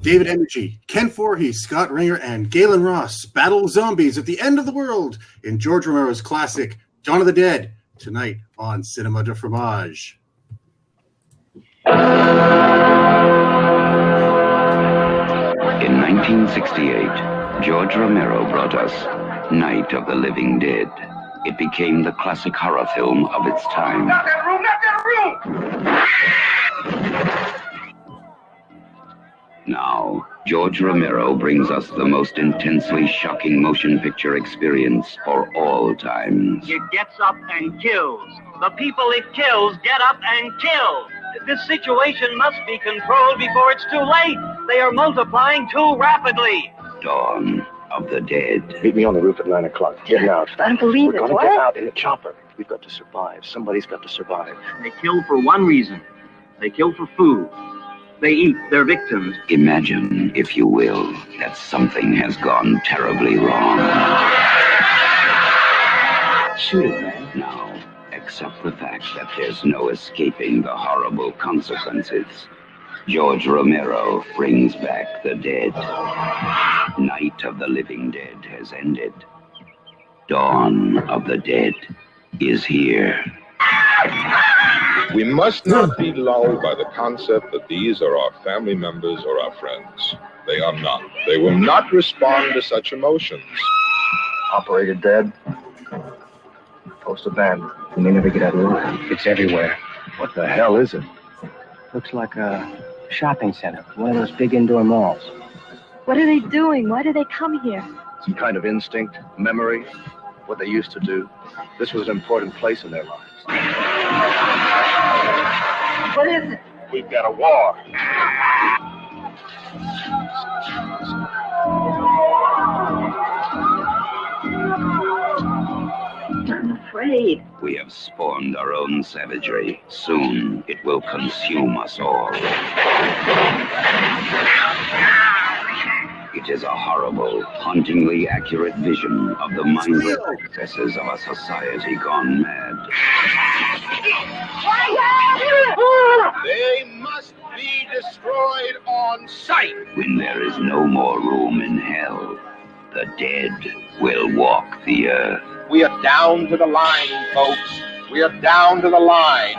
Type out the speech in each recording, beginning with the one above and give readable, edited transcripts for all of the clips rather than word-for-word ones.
David Energy, Ken Forhey, Scott Ringer, and Galen Ross battle zombies at the end of the world in George Romero's classic Dawn of the Dead, tonight on Cinema de Fromage. In 1968, George Romero brought us Night of the Living Dead. It became the classic horror film of its time. Not that room! Not that room! Now, George Romero brings us the most intensely shocking motion picture experience for all times. It gets up and kills. The people it kills get up and kill. This situation must be controlled before it's too late. They are multiplying too rapidly. Dawn of the Dead. Meet me on the roof at 9 o'clock. Getting out. I don't believe it. We're gonna What? get out in a chopper. We've got to survive. Somebody's got to survive. They kill for one reason. They kill for food. They eat their victims. Imagine, if you will, that something has gone terribly wrong. Shoot it, man. Now, accept the fact that there's no escaping the horrible consequences. George Romero brings back the dead. Night of the Living Dead has ended. Dawn of the Dead is here. We must not be lulled by the concept that these are our family members or our friends. They are not. They will not respond to such emotions. Operator dead. Post abandoned. We may never get out of line. It's everywhere. What the hell is it? Looks like a shopping center. One of those big indoor malls. What are they doing? Why do they come here? Some kind of instinct, memory, what they used to do. This was an important place in their lives. What is it? We've got a war. I'm afraid. We have spawned our own savagery. Soon it will consume us all. It is a horrible, hauntingly accurate vision of the mindless excesses of a society gone mad. They must be destroyed on sight. When there is no more room in hell, the dead will walk the earth. We are down to the line, folks. We are down to the line.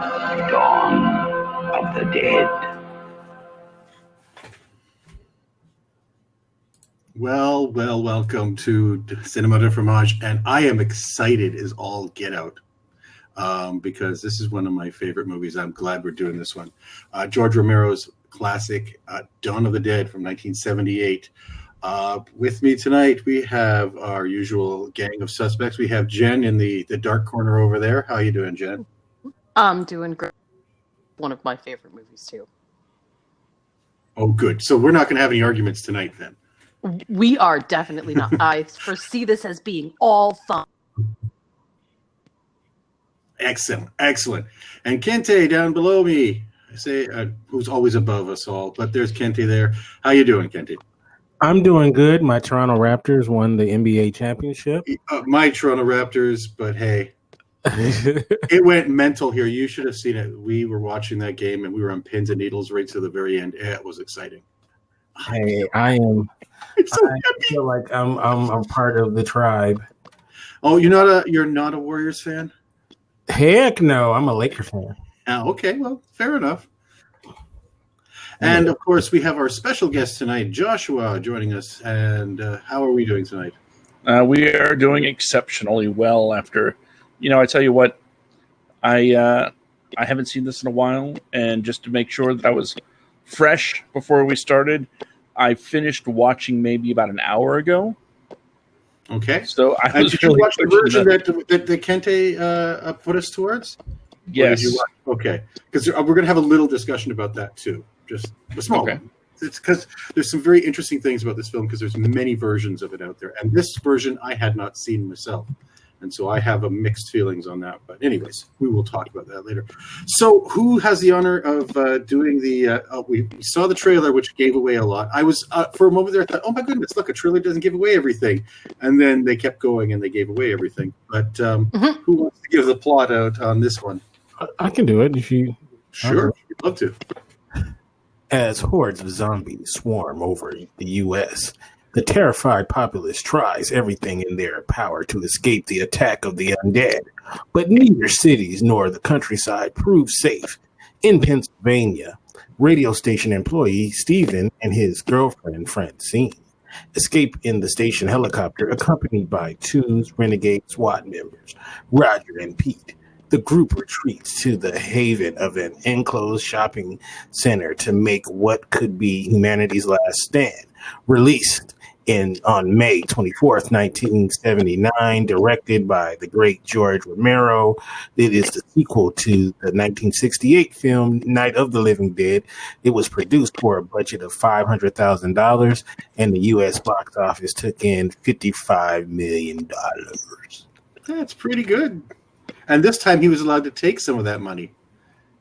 Dawn of the Dead. Well, welcome to Cinema de Fromage, and I am excited as all get out because this is one of my favorite movies. I'm glad we're doing this one. George Romero's classic Dawn of the Dead from 1978. With me tonight, we have our usual gang of suspects. We have Jen in the dark corner over there. How you doing, Jen? I'm doing great. One of my favorite movies, too. Oh, good. So we're not going to have any arguments tonight, then. We are definitely not. I foresee this as being all fun. Excellent. And Kente down below me, I say, who's always above us all, but there's Kente there. How you doing, Kente? I'm doing good. My Toronto Raptors won the NBA championship. My Toronto Raptors, but hey, it went mental here. You should have seen it. We were watching that game, and we were on pins and needles right to the very end. It was exciting. Hey, I feel like I'm part of the tribe. Oh, you're not a Warriors fan? Heck no, I'm a Laker fan. Oh, okay, well, fair enough. And of course, we have our special guest tonight, Joshua, joining us. And how are we doing tonight? We are doing exceptionally well. After, I tell you what, I haven't seen this in a while, and just to make sure that I was fresh before we started, I finished watching maybe about an hour ago. Okay. So I was did you watch the version that Kente put us towards? Yes. Okay. Because we're going to have a little discussion about that too. Just a small one. It's because there's some very interesting things about this film because there's many versions of it out there. And this version I had not seen myself. And so I have a mixed feelings on that. But anyways, we will talk about that later. So who has the honor of doing the we saw the trailer, which gave away a lot. I was, for a moment there, I thought, oh my goodness, look, a trailer doesn't give away everything. And then they kept going and they gave away everything. But who wants to give the plot out on this one? I can do it if you... Sure, I'd love to. As hordes of zombies swarm over the U.S., the terrified populace tries everything in their power to escape the attack of the undead, but neither cities nor the countryside prove safe. In Pennsylvania, radio station employee Stephen and his girlfriend Francine escape in the station helicopter accompanied by two renegade SWAT members, Roger and Pete. The group retreats to the haven of an enclosed shopping center to make what could be humanity's last stand. Released on May 24th, 1979, directed by the great George Romero. It is the sequel to the 1968 film Night of the Living Dead. It was produced for a budget of $500,000, and the U.S. box office took in $55 million. That's pretty good. And this time he was allowed to take some of that money,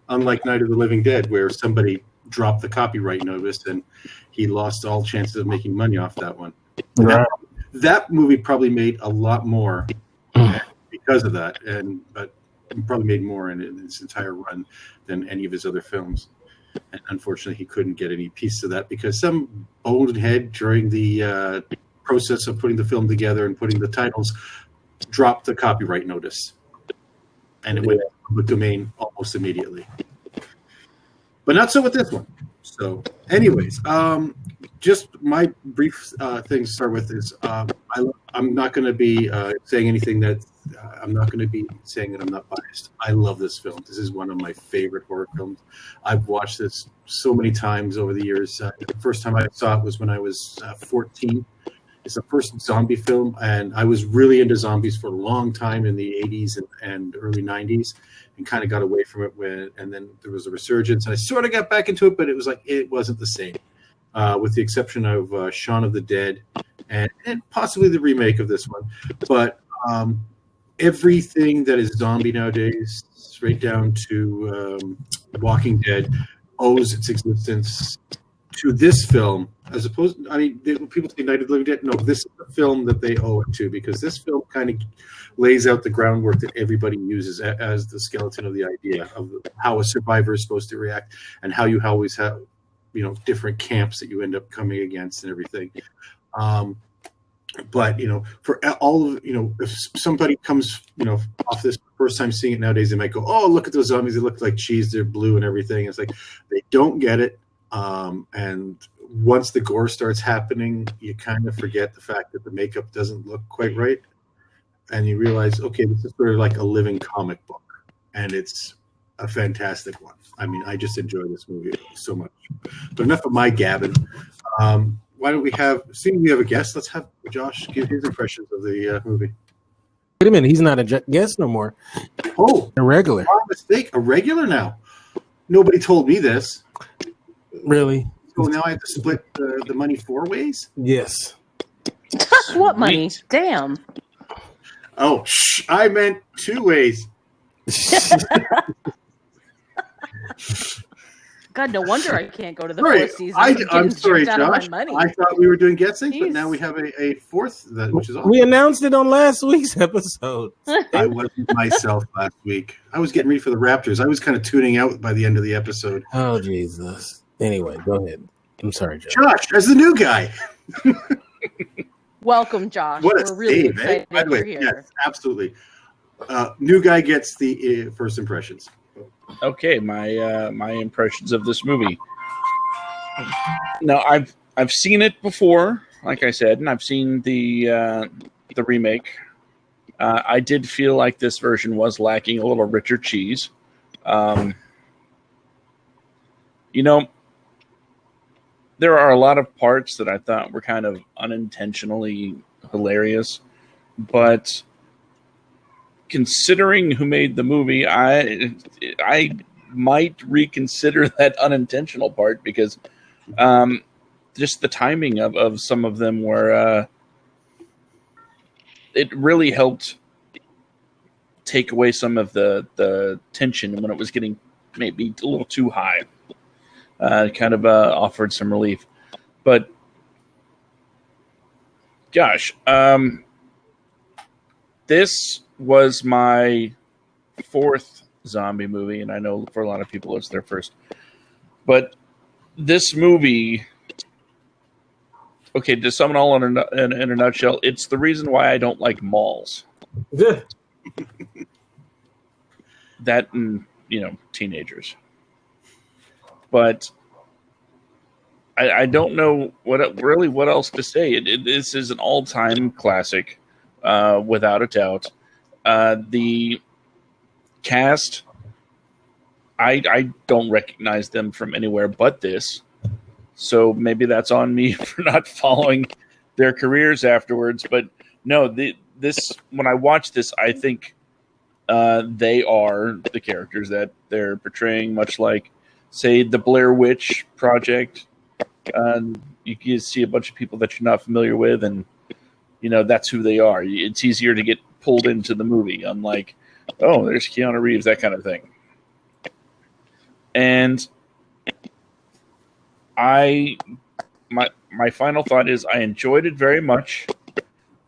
unlike Night of the Living Dead, where somebody dropped the copyright notice and he lost all chances of making money off that one. Right. That movie probably made a lot more because of that, but he probably made more in its entire run than any of his other films. And unfortunately, he couldn't get any piece of that because some bonehead during the process of putting the film together and putting the titles dropped the copyright notice. And it went to the public domain almost immediately. But not so with this one. So, anyways, just my brief thing to start with is I'm not going to be saying anything that I'm not going to be saying that I'm not biased. I love this film. This is one of my favorite horror films. I've watched this so many times over the years. The first time I saw it was when I was 14. It's the first zombie film, and I was really into zombies for a long time in the 80s and early 90s, and kind of got away from it and then there was a resurgence, and I sort of got back into it, but it was like it wasn't the same, with the exception of Shaun of the Dead and possibly the remake of this one. But everything that is zombie nowadays, straight down to Walking Dead, owes its existence to this film, as opposed. I mean, people say Night of the Living Dead. No, this is the film that they owe it to, because this film kind of lays out the groundwork that everybody uses as the skeleton of the idea of how a survivor is supposed to react, and how you always have, different camps that you end up coming against and everything. But for all of if somebody comes off this first time seeing it nowadays, they might go, "Oh, look at those zombies! They look like cheese. They're blue and everything." It's like they don't get it. And once the gore starts happening, you kind of forget the fact that the makeup doesn't look quite right, and you realize, okay, this is sort of like a living comic book, and it's a fantastic one. I mean, I just enjoy this movie so much. But enough of my gabbing. Why don't we seeing we have a guest, let's have Josh give his impressions of the movie. Wait a minute, he's not a guest no more. Oh, a regular. My mistake, a regular now. Nobody told me this. Really? So now I have to split the money 4 ways? Yes. What money? Damn. Oh, I meant 2 ways. God, no wonder I can't go to the Sorry, Four Seasons. I'm sorry, Josh. Money. I thought we were doing Get Sync, but now we have a fourth, which is awesome. We announced it on last week's episode. I wasn't myself last week. I was getting ready for the Raptors. I was kind of tuning out by the end of the episode. Oh, Jesus. Anyway, go ahead. I'm sorry, Josh. Josh, as the new guy. Welcome, Josh. What We're really excited By the way, you're here. yes, absolutely. New guy gets the first impressions. Okay, my impressions of this movie. Now, I've seen it before, like I said, and I've seen the remake. I did feel like this version was lacking a little richer cheese. There are a lot of parts that I thought were kind of unintentionally hilarious, but considering who made the movie, I might reconsider that unintentional part, because just the timing of some of them were it really helped take away some of the tension when it was getting maybe a little too high. Kind of offered some relief, but gosh, this was my 4th zombie movie, and I know for a lot of people it's their first. But this movie, okay, to sum it all in a nutshell, it's the reason why I don't like malls. Yeah. That and, teenagers. But I don't know what else to say. This is an all-time classic, without a doubt. The cast, I don't recognize them from anywhere but this. So maybe that's on me for not following their careers afterwards. But no, this when I watch this, I think they are the characters that they're portraying, much like, say, the Blair Witch Project. You can see a bunch of people that you're not familiar with, and that's who they are. It's easier to get pulled into the movie, unlike, oh, there's Keanu Reeves, that kind of thing. And my final thought is I enjoyed it very much.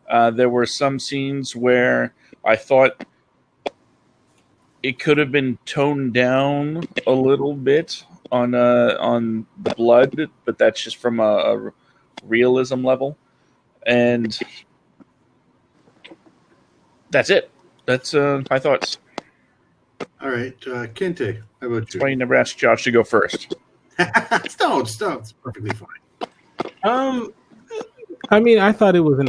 There were some scenes where I thought it could have been toned down a little bit on the blood, but that's just from a realism level. And that's it. That's my thoughts. All right, Kente, how about you? That's why you never asked Josh to go first. Stop. It's perfectly fine. I mean, I thought it was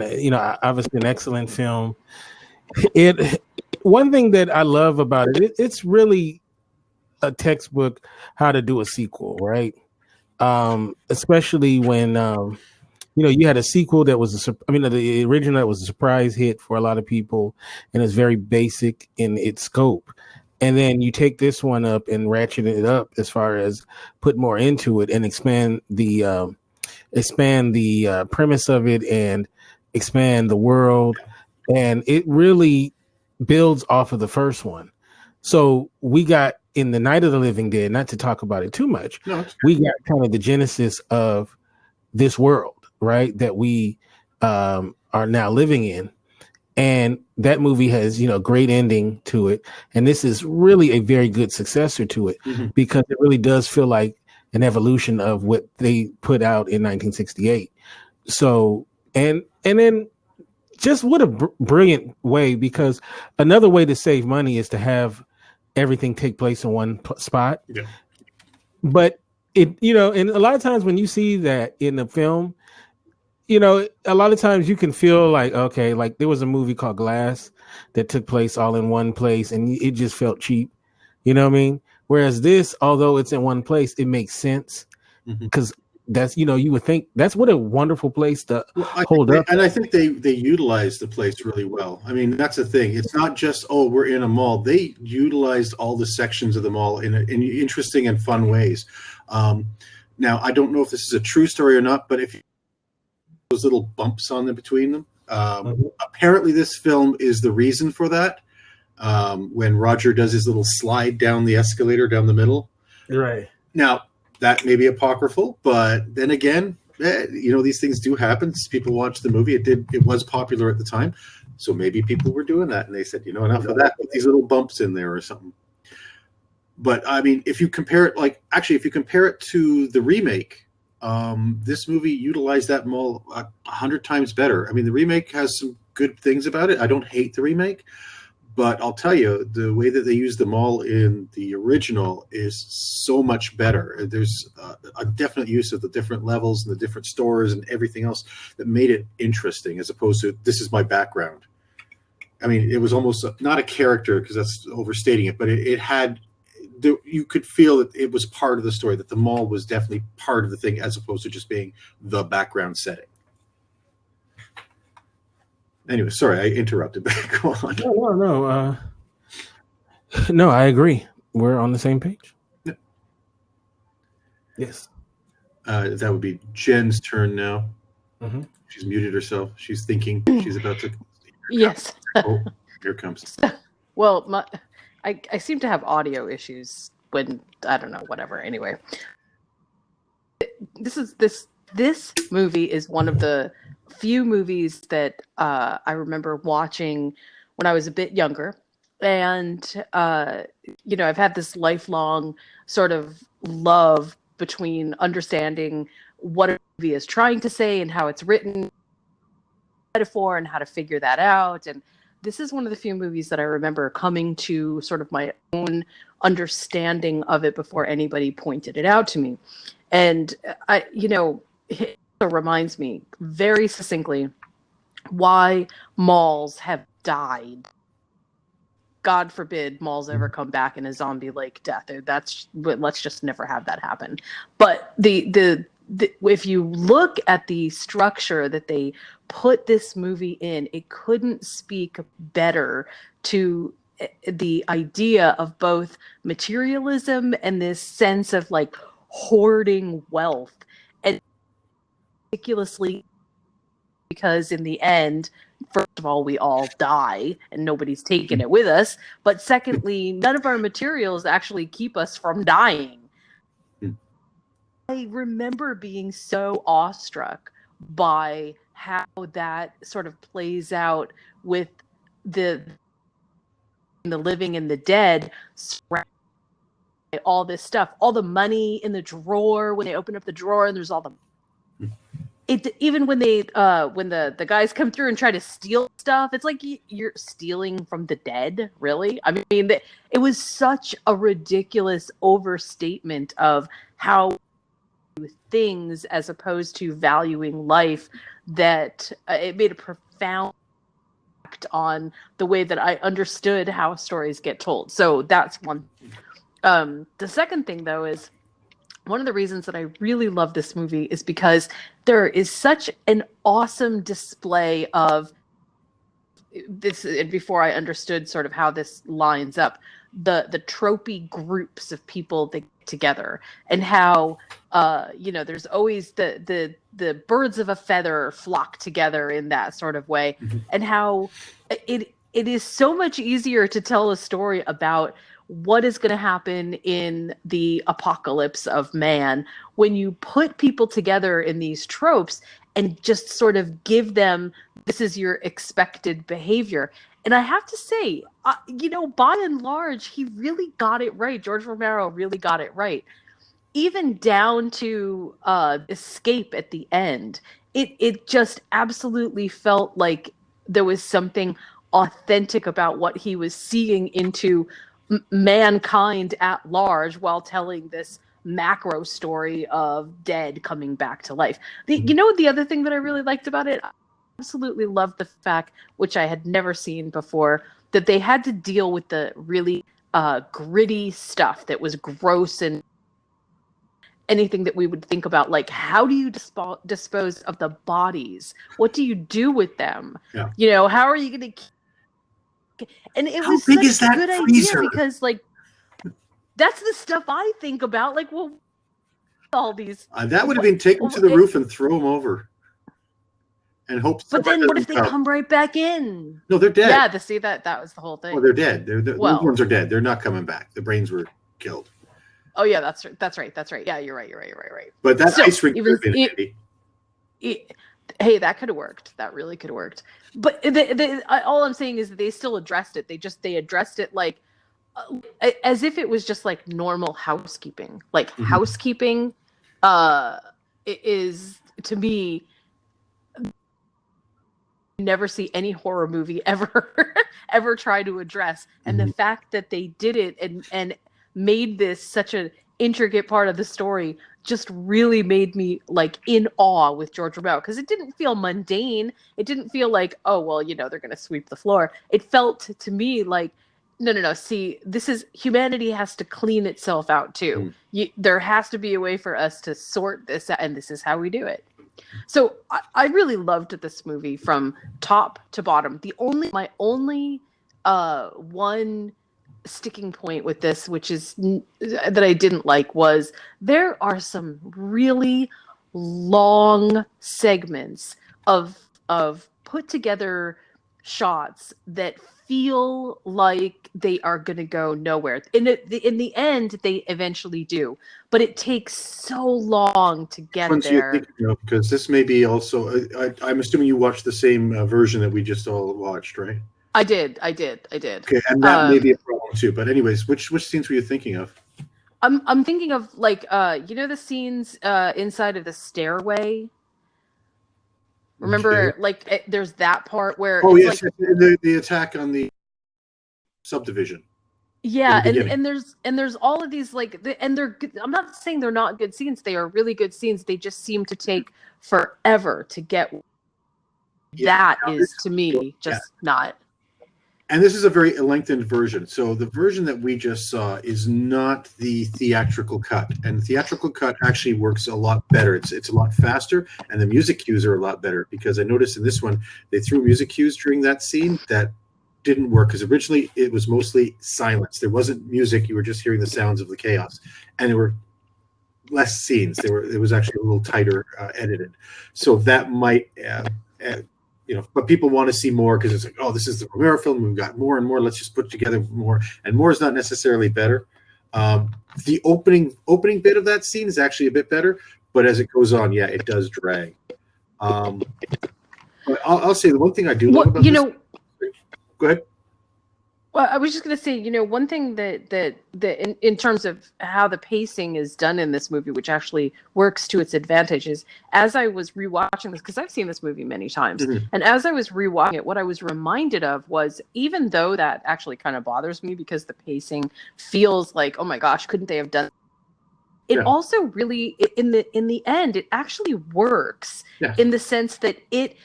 obviously an excellent film. One thing that I love about it's really a textbook how to do a sequel, right? Especially when you had a sequel that was the original that was a surprise hit for a lot of people, and it's very basic in its scope. And then you take this one up and ratchet it up as far as put more into it and expand the premise of it and expand the world. And it really builds off of the first one. So we got in the Night of the Living Dead, not to talk about it too much, we got kind of the genesis of this world, right? That we are now living in. And that movie has, great ending to it. And this is really a very good successor to it, because it really does feel like an evolution of what they put out in 1968. So, and then just what a brilliant way, because another way to save money is to have everything take place in one spot. Yeah. But and a lot of times when you see that in the film, a lot of times you can feel like, okay, like there was a movie called Glass that took place all in one place and it just felt cheap. You know what I mean? Whereas this, although it's in one place, it makes sense because that's, you would think that's what a wonderful place to hold up. And I think they utilize the place really well. I mean, that's the thing. It's not just, we're in a mall. They utilized all the sections of the mall in interesting and fun ways. Now, I don't know if this is a true story or not, but if those little bumps on between them, apparently this film is the reason for that. When Roger does his little slide down the escalator down the middle. Right. Now, that may be apocryphal, but then again, these things do happen. People watch the movie. It was popular at the time. So maybe people were doing that and they said, enough of that, put these little bumps in there or something. But I mean, if you compare it to the remake, this movie utilized that mall 100 times better. I mean, the remake has some good things about it. I don't hate the remake, but I'll tell you, the way that they use the mall in the original is so much better. There's a definite use of the different levels and the different stores and everything else that made it interesting, as opposed to this is my background. I mean, it was almost not a character, because that's overstating it, but it had. You could feel that it was part of the story, that the mall was definitely part of the thing, as opposed to just being the background setting. Anyway, sorry, I interrupted, but go on. No. No, I agree. We're on the same page. Yeah. Yes. That would be Jen's turn now. Mm-hmm. She's muted herself. She's thinking. She's about to. Yes. Oh, here it comes. Well, I seem to have audio issues when, I don't know, whatever. Anyway, this movie is one of the few movies that I remember watching when I was a bit younger. And, I've had this lifelong sort of love between understanding what a movie is trying to say and how it's written, metaphor, and how to figure that out. And this is one of the few movies that I remember coming to sort of my own understanding of it before anybody pointed it out to me. And it reminds me very succinctly why malls have died. God forbid malls ever come back in a zombie-like death. Let's just never have that happen. But if you look at the structure that they put this movie in, it couldn't speak better to the idea of both materialism and this sense of like hoarding wealth, and ridiculously, because in the end, first of all, we all die and nobody's taking it with us, but secondly, none of our materials actually keep us from dying. I remember being so awestruck by how that sort of plays out with the living and the dead, all this stuff, all the money in the drawer, when they open up the drawer and there's all the even when they when the guys come through and try to steal stuff, it's like you're stealing from the dead, really? I mean, it was such a ridiculous overstatement of how things as opposed to valuing life, that it made a profound impact on the way that I understood how stories get told. So that's one. The second thing, though, is one of the reasons that I really love this movie is because there is such an awesome display of this. And before I understood sort of how this lines up, the tropey groups of people that get together, and how there's always the birds of a feather flock together in that sort of way, and how it is so much easier to tell a story about what is going to happen in the apocalypse of man when you put people together in these tropes and just sort of give them, this is your expected behavior. And I have to say, by and large, he really got it right. George Romero really got it right. Even down to escape at the end, it just absolutely felt like there was something authentic about what he was seeing into mankind at large while telling this macro story of dead coming back to life. The other thing that I really liked about it, I absolutely loved the fact, which I had never seen before, that they had to deal with the really gritty stuff that was gross and anything that we would think about, like how do you dispose of the bodies? What do you do with them? Yeah. How are you going to? And it was such a good idea, because like that's the stuff I think about. Like, well, all these that would have been taken to the roof and throw them over, and hope. But then, what if they come right back in? No, they're dead. Yeah, that was the whole thing. Oh, they're dead. Those ones are dead. They're not coming back. The brains were killed. Oh yeah, that's right. Yeah, you're right. But that ice rink could have been handy. Hey, that could have worked. That really could have worked. But all I'm saying is that they still addressed it. They addressed it like as if it was just like normal housekeeping. Like housekeeping is, to me, never see any horror movie ever try to address. And the fact that they did it and made this such an intricate part of the story just really made me like in awe with George Romero, because it didn't feel mundane. It didn't feel like, oh well, they're going to sweep the floor. It felt to me like, no. See, this is, humanity has to clean itself out too. There has to be a way for us to sort this out, and this is how we do it. So I really loved this movie from top to bottom. My only one sticking point with this, which is that I didn't like, was there are some really long segments of put together shots that feel like they are going to go nowhere. In the end, they eventually do, but it takes so long to get there. Because this may be also, I'm assuming you watched the same version that we just all watched, right? I did. Okay, and that may be a problem too. But anyways, which scenes were you thinking of? I'm thinking of like you know the scenes inside of the stairway. Remember, Okay. like there's that part where Oh it's yes, like the attack on the subdivision in the yeah, beginning. and there's all of these like and they're good. I'm not saying they're not good scenes. They are really good scenes. They just seem to take forever to get. Yeah. That Now, is to me yeah. just not. And this is a very lengthened version. So the version that we just saw is not the theatrical cut. And the theatrical cut actually works a lot better. It's a lot faster, and the music cues are a lot better, because I noticed in this one they threw music cues during that scene that didn't work, because originally it was mostly silence. There wasn't music. You were just hearing the sounds of the chaos. And there were less scenes. It was actually a little tighter edited. So that might but people want to see more, because it's like, oh, this is the Romero film. We've got more and more. Let's just put together more, and more is not necessarily better. The opening bit of that scene is actually a bit better, but as it goes on, yeah, it does drag. But I'll say the one thing I do love about this. Go ahead. Well, I was just going to say, one thing that in terms of how the pacing is done in this movie, which actually works to its advantage, is as I was rewatching this, because I've seen this movie many times, and as I was rewatching it, what I was reminded of was, even though that actually kind of bothers me because the pacing feels like, oh my gosh, couldn't they have done? It also really, in the end, it actually works in the sense that it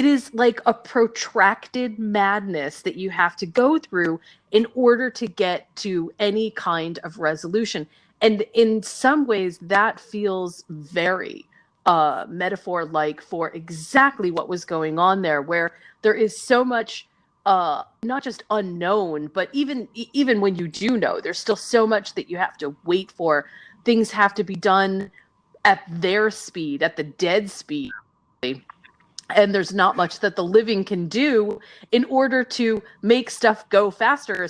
is like a protracted madness that you have to go through in order to get to any kind of resolution. And in some ways, that feels very metaphor-like for exactly what was going on there, where there is so much, not just unknown, but even when you do know, there's still so much that you have to wait for. Things have to be done at their speed, at the dead speed. And there's not much that the living can do in order to make stuff go faster.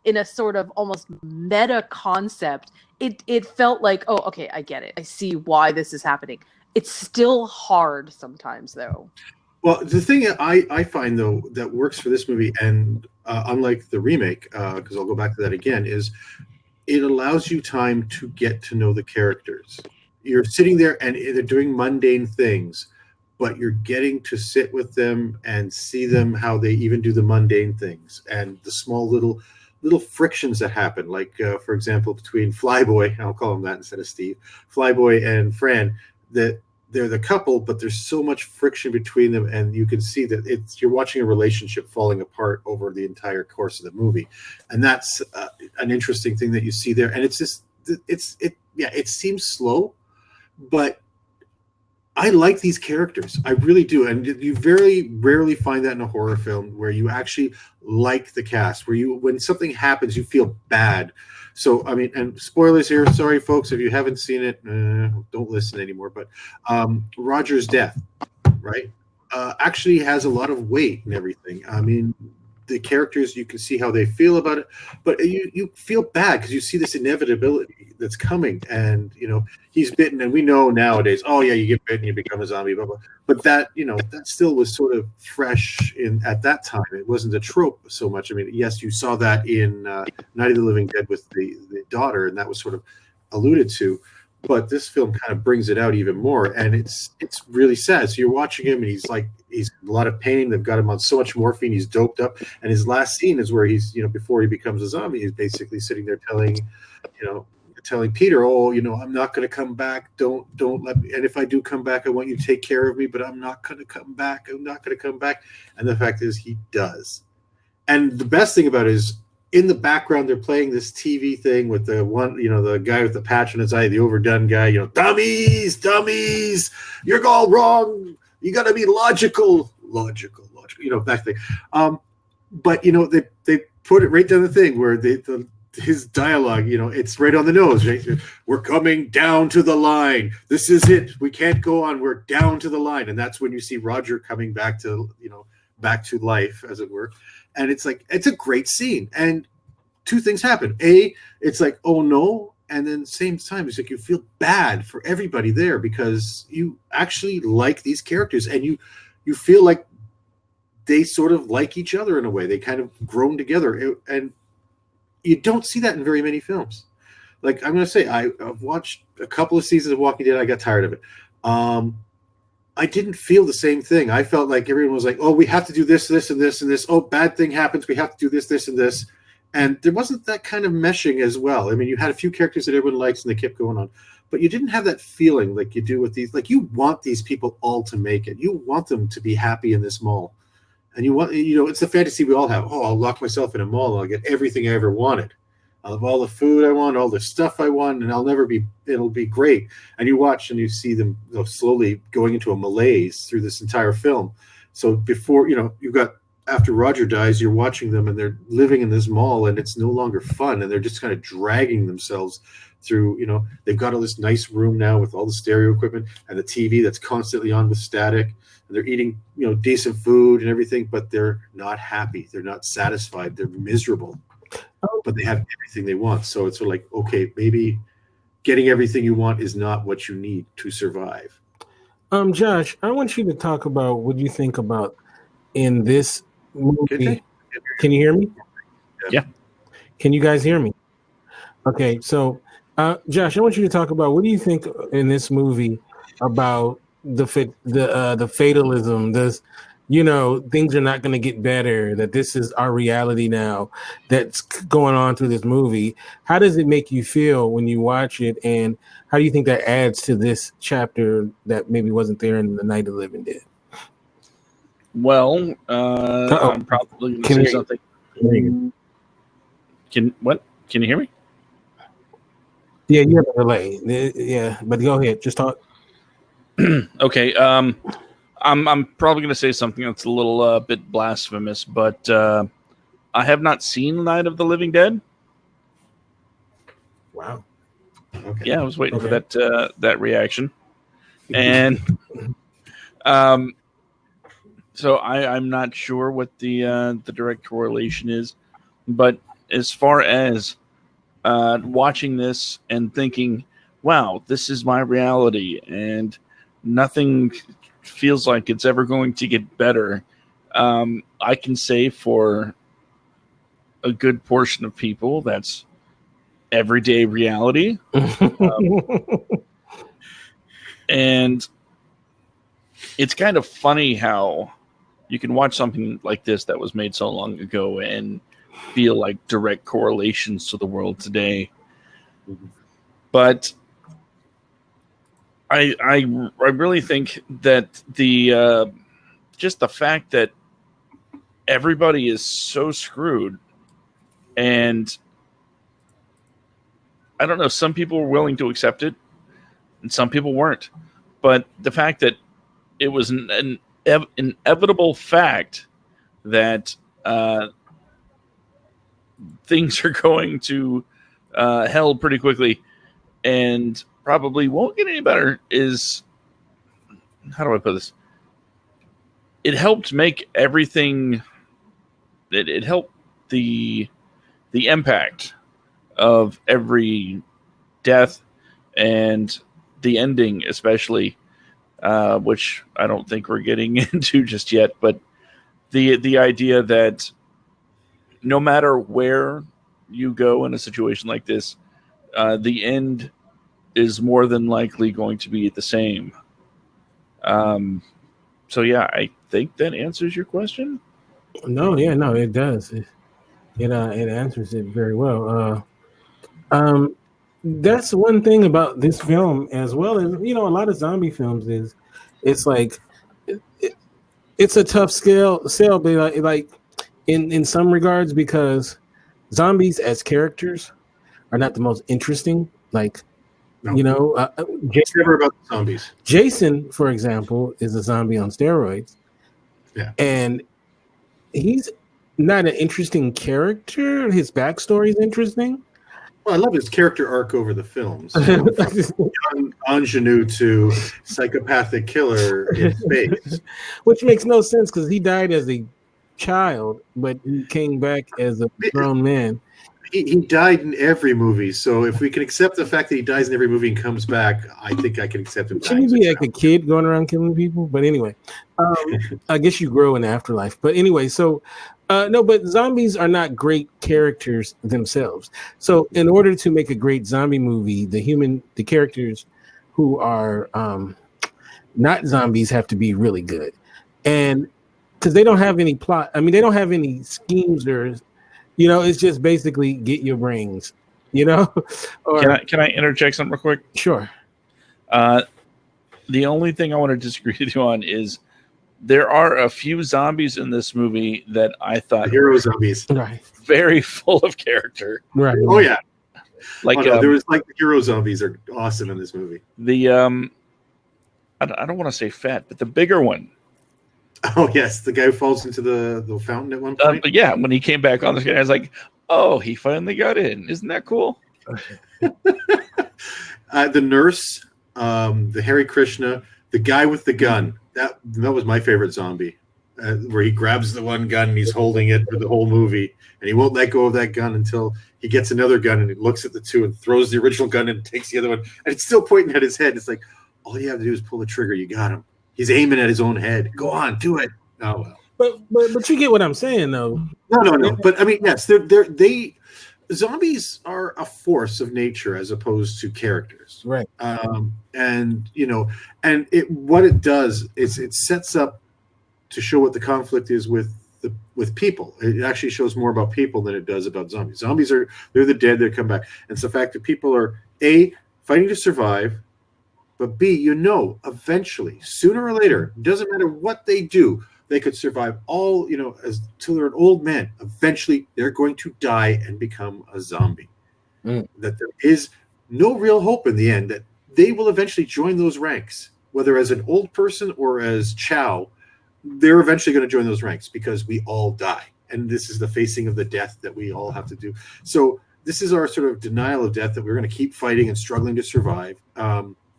In a sort of almost meta concept, it felt like, oh, okay, I get it. I see why this is happening. It's still hard sometimes, though. Well, the thing I find, though, that works for this movie, and unlike the remake, because I'll go back to that again, is it allows you time to get to know the characters. You're sitting there and they're doing mundane things, but you're getting to sit with them and see them, how they even do the mundane things, and the small little frictions that happen. Like, for example, between Flyboy, I'll call him that instead of Steve, Flyboy and Fran, that they're the couple, but there's so much friction between them, and you can see that you're watching a relationship falling apart over the entire course of the movie, and that's an interesting thing that you see there. And it's just it seems slow, but I like these characters. I really do. And you very rarely find that in a horror film, where you actually like the cast, where when something happens, you feel bad. So, I mean, and spoilers here. Sorry, folks, if you haven't seen it, don't listen anymore. But Roger's death, right, actually has a lot of weight and everything. I mean, the characters, you can see how they feel about it, but you feel bad because you see this inevitability that's coming, and he's bitten, and we know nowadays, oh yeah, you get bitten, you become a zombie, blah blah. But that that still was sort of fresh at that time. It wasn't a trope so much. I mean, yes, you saw that in Night of the Living Dead with the daughter, and that was sort of alluded to. But this film kind of brings it out even more, and it's really sad. So you're watching him, and he's in a lot of pain. They've got him on so much morphine. He's doped up, and his last scene is where he's before he becomes a zombie, he's basically sitting there telling Peter, oh, I'm not going to come back. Don't let me. And if I do come back, I want you to take care of me. But I'm not going to come back. I'm not going to come back. And the fact is, he does. And the best thing about it is, in the background, they're playing this TV thing with the one, the guy with the patch on his eye, the overdone guy, dummies, you're all wrong. You got to be logical, that thing. But, they put it right down the thing where his dialogue, it's right on the nose, right? We're coming down to the line. This is it. We can't go on. We're down to the line. And that's when you see Roger coming back to, back to life, as it were. And it's like, it's a great scene. And two things happen. A, it's like, oh no. And then same time, it's like you feel bad for everybody there, because you actually like these characters, and you feel like they sort of like each other in a way. They kind of grown together. And you don't see that in very many films. Like, I'm going to say, I've watched a couple of seasons of Walking Dead. I got tired of it. I didn't feel the same thing. I felt like everyone was like, oh, we have to do this, this, and this, and this. Oh, bad thing happens. We have to do this, this, and this. And there wasn't that kind of meshing as well. I mean, you had a few characters that everyone likes and they kept going on. But you didn't have that feeling like you do with these. Like, you want these people all to make it. You want them to be happy in this mall. And you want, it's the fantasy we all have. Oh, I'll lock myself in a mall and I'll get everything I ever wanted. I'll have all the food I want, all the stuff I want, and it'll be great. And you watch and you see them slowly going into a malaise through this entire film. So before, you've got, after Roger dies, you're watching them and they're living in this mall and it's no longer fun. And they're just kind of dragging themselves through, they've got all this nice room now with all the stereo equipment and the TV that's constantly on with static. And they're eating, decent food and everything, but they're not happy. They're not satisfied. They're miserable. But they have everything they want. So it's sort of like, okay, maybe getting everything you want is not what you need to survive. Josh, I want you to talk about what you think about in this movie. Can you hear me? Yeah. Can you guys hear me? Okay, so Josh, I want you to talk about what do you think in this movie about the fatalism, things are not going to get better, that this is our reality now that's going on through this movie. How does it make you feel when you watch it, and how do you think that adds to this chapter that maybe wasn't there in the Night of the Living Dead? Well, I'm probably going to say something. Can you hear me? Yeah, you have a delay. Yeah, but go ahead, just talk. Okay. I'm probably going to say something that's a little bit blasphemous, but I have not seen Night of the Living Dead. Wow. Okay. Yeah, I was waiting for that reaction, and so I'm not sure what the direct correlation is, but as far as watching this and thinking, wow, this is my reality, and nothing feels like it's ever going to get better. I can say for a good portion of people, that's everyday reality. And it's kind of funny how you can watch something like this that was made so long ago and feel like direct correlations to the world today. But I really think that just the fact that everybody is so screwed, and I don't know, some people were willing to accept it and some people weren't, but the fact that it was an inevitable fact that things are going to hell pretty quickly and probably won't get any better is, how do I put this? It helped make everything. It helped the impact of every death and the ending, especially, which I don't think we're getting into just yet. But the idea that no matter where you go in a situation like this, the end is more than likely going to be the same. So yeah, I think that answers your question. No, it does. It answers it very well. That's one thing about this film, as well as a lot of zombie films is, it's like it's a tough sell, but like in some regards, because zombies as characters are not the most interesting. Like, it's never about zombies. Jason, for example, is a zombie on steroids. Yeah, and he's not an interesting character. His backstory is interesting. Well, I love his character arc over the films. From young ingenue to psychopathic killer in space. Which makes no sense because he died as a child, but he came back as a grown man. he died in every movie. So if we can accept the fact that he dies in every movie and comes back, I think I can accept him. Shouldn't he be like a kid going around killing people? But anyway, I guess you grow in the afterlife. But anyway, so no, but zombies are not great characters themselves. So in order to make a great zombie movie, the characters who are not zombies have to be really good, and because they don't have any plot. I mean, they don't have any schemes or, it's just basically get your brains, Or Can I interject something real quick? Sure. The only thing I want to disagree with you on is there are a few zombies in this movie that I thought hero zombies, right, very full of character. Right. Oh yeah. Like there was like the hero zombies are awesome in this movie. The I don't want to say fat, but the bigger one. Oh yes, the guy who falls into the fountain at one point. But yeah, when he came back on the screen, I was like, "Oh, he finally got in! Isn't that cool?" The nurse, the Hare Krishna, the guy with the gun. That was my favorite zombie, where he grabs the one gun and he's holding it for the whole movie, and he won't let go of that gun until he gets another gun, and he looks at the two and throws the original gun and takes the other one, and it's still pointing at his head. It's like, all you have to do is pull the trigger. You got him. He's aiming at his own head. Go on, do it. Oh well. But you get what I'm saying, though. No. But I mean, yes, zombies are a force of nature as opposed to characters, right? And what it does is it sets up to show what the conflict is with people. It actually shows more about people than it does about zombies. Zombies they're the dead that come back, and it's the fact that people are fighting to survive. But B, eventually, sooner or later, doesn't matter what they do, they could survive all, till they're an old man. Eventually, they're going to die and become a zombie. That there is no real hope in the end, that they will eventually join those ranks, whether as an old person or as Chow, they're eventually going to join those ranks because we all die. And this is the facing of the death that we all have to do. So this is our sort of denial of death, that we're going to keep fighting and struggling to survive.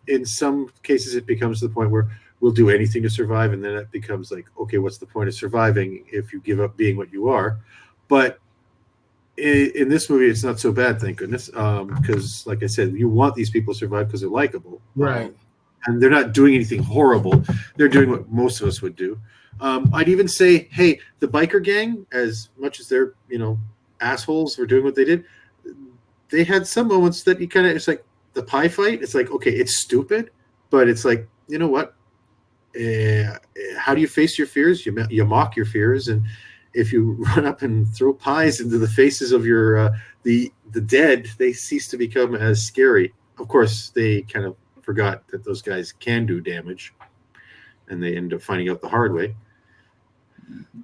In some cases, it becomes to the point where we'll do anything to survive, and then it becomes like, okay, what's the point of surviving if you give up being what you are? But in this movie, it's not so bad, thank goodness, because, like I said, you want these people to survive because they're likable, right? And they're not doing anything horrible. They're doing what most of us would do. I'd even say, hey, the biker gang, as much as they're assholes for doing what they did, they had some moments that you kind of, it's like, the pie fight, it's like, okay, it's stupid, but it's like, you know what? How do you face your fears? You mock your fears, and if you run up and throw pies into the faces of your the dead, they cease to become as scary. Of course, they kind of forgot that those guys can do damage, and they end up finding out the hard way.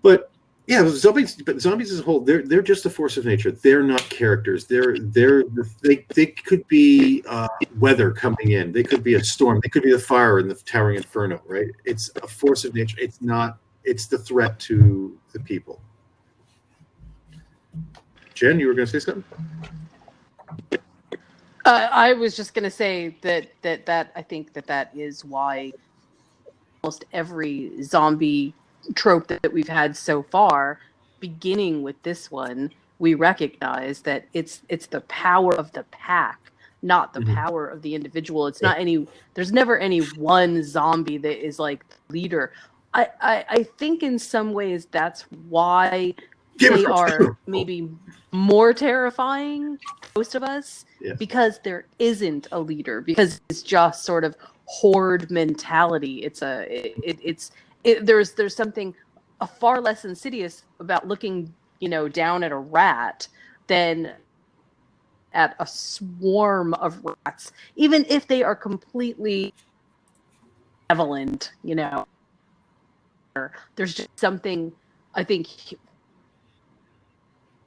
But yeah, zombies as a whole, they're just a force of nature. They're not characters. They could be weather coming in. They could be a storm. They could be the fire in the towering inferno. Right? It's a force of nature. It's not. It's the threat to the people. Jen, you were going to say something? I was just going to say that I think that is why almost every zombie trope that we've had so far, beginning with this one, we recognize that it's the power of the pack, not the power of the individual. It's not there's never any one zombie that is like the leader. I think in some ways that's why they are maybe more terrifying to most of us, because there isn't a leader, because it's just sort of horde mentality. There's something far less insidious about looking, down at a rat than at a swarm of rats, even if they are completely benevolent. There's just something, I think,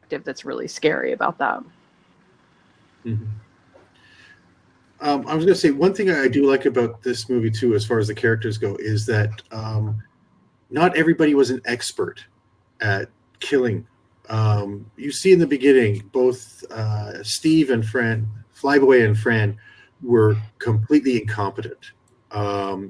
that's really scary about that. Mm-hmm. I was going to say, one thing I do like about this movie too, as far as the characters go, is that not everybody was an expert at killing. You see in the beginning, both Steve and Fran, Flyboy and Fran, were completely incompetent.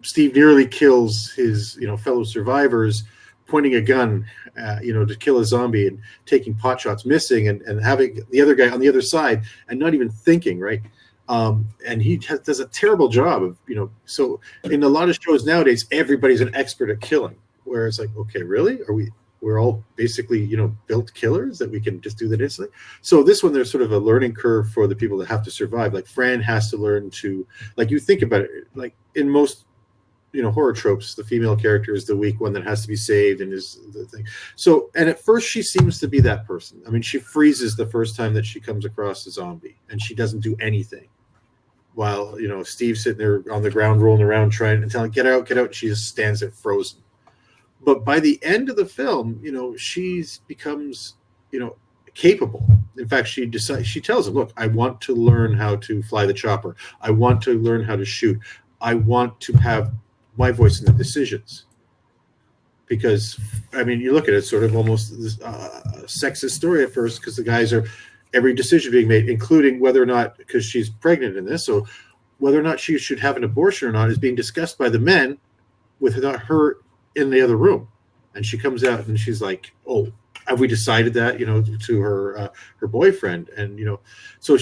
Steve nearly kills his fellow survivors pointing a gun, to kill a zombie and taking pot shots, missing, and having the other guy on the other side and not even thinking, right? And he does a terrible job of, so in a lot of shows nowadays, everybody's an expert at killing, where it's like, okay, really? We're all basically, built killers that we can just do that instantly. So this one, there's sort of a learning curve for the people that have to survive. Like Fran has to learn to, like, you think about it, like in most, horror tropes, the female character is the weak one that has to be saved and is the thing. So, and at first she seems to be that person. I mean, she freezes the first time that she comes across a zombie and she doesn't do anything. While, Steve's sitting there on the ground rolling around trying to tell him, get out, she just stands there frozen. But by the end of the film, she's becomes, capable. In fact, she tells him, look, I want to learn how to fly the chopper. I want to learn how to shoot. I want to have my voice in the decisions. Because, I mean, you look at it, sort of almost this sexist story at first, because the guys are, every decision being made, including whether or not, because she's pregnant in this, so whether or not she should have an abortion or not is being discussed by the men with her in the other room. And she comes out and she's like, oh, have we decided that, to her boyfriend? And, so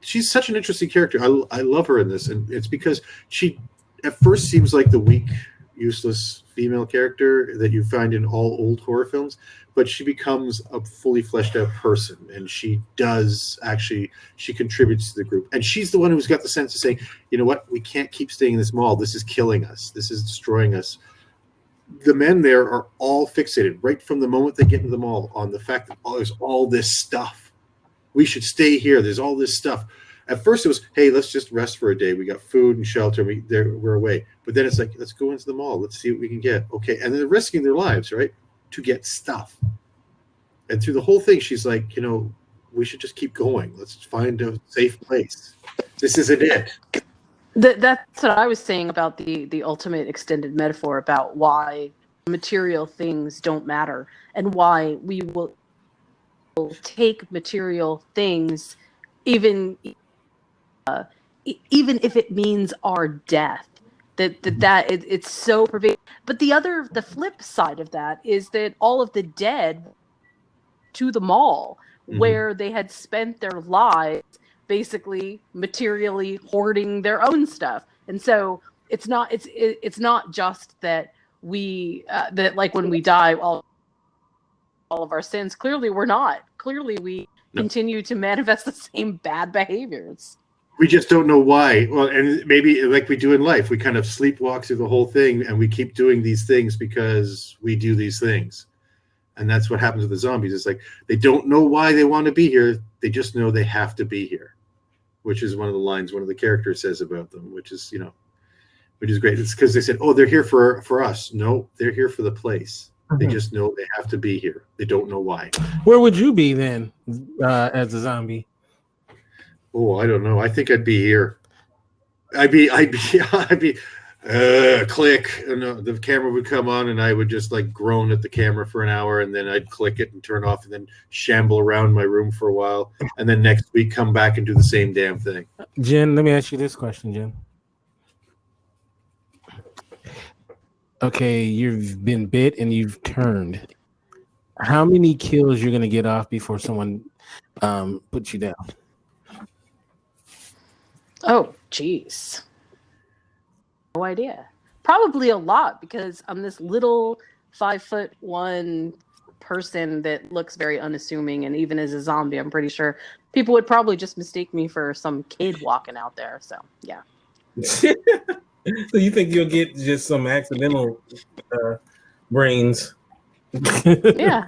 she's such an interesting character. I love her in this. And it's because she at first seems like the weak, useless female character that you find in all old horror films, but she becomes a fully fleshed out person, and she contributes to the group, and she's the one who's got the sense of saying, you know what, we can't keep staying in this mall, this is killing us, this is destroying us. The men there are all fixated right from the moment they get into the mall on the fact that there's all this stuff, we should stay here, there's all this stuff. At first it was, hey, let's just rest for a day. We got food and shelter. We're away. But then it's like, let's go into the mall. Let's see what we can get. Okay. And they're risking their lives, right, to get stuff. And through the whole thing, she's like, we should just keep going. Let's find a safe place. This isn't it. That's what I was saying about the ultimate extended metaphor about why material things don't matter and why we will take material things even if it means our death, it's so pervasive. But the flip side of that is that all of the dead to the mall, where they had spent their lives basically materially hoarding their own stuff, and so it's not just that we that like when we die all of our sins. Clearly we continue to manifest the same bad behaviors. We just don't know why. Well, and maybe like we do in life, we kind of sleepwalk through the whole thing and we keep doing these things because we do these things. And that's what happens with the zombies. It's like they don't know why they want to be here. They just know they have to be here, which is one of the lines one of the characters says about them, which is, which is great. It's because they said, oh, they're here for us. No, they're here for the place. They just know they have to be here. They don't know why. Where would you be then as a zombie? Oh, I don't know. I think I'd be here. I'd be click, and the camera would come on, and I would just like groan at the camera for an hour, and then I'd click it and turn off, and then shamble around my room for a while, and then next week come back and do the same damn thing. Jen, let me ask you this question, Jen. Okay, you've been bit and you've turned. How many kills you're gonna get off before someone puts you down? Oh, geez. No idea. Probably a lot, because I'm this little 5'1" person that looks very unassuming, and even as a zombie, I'm pretty sure people would probably just mistake me for some kid walking out there. So, yeah. So you think you'll get just some accidental brains? Yeah.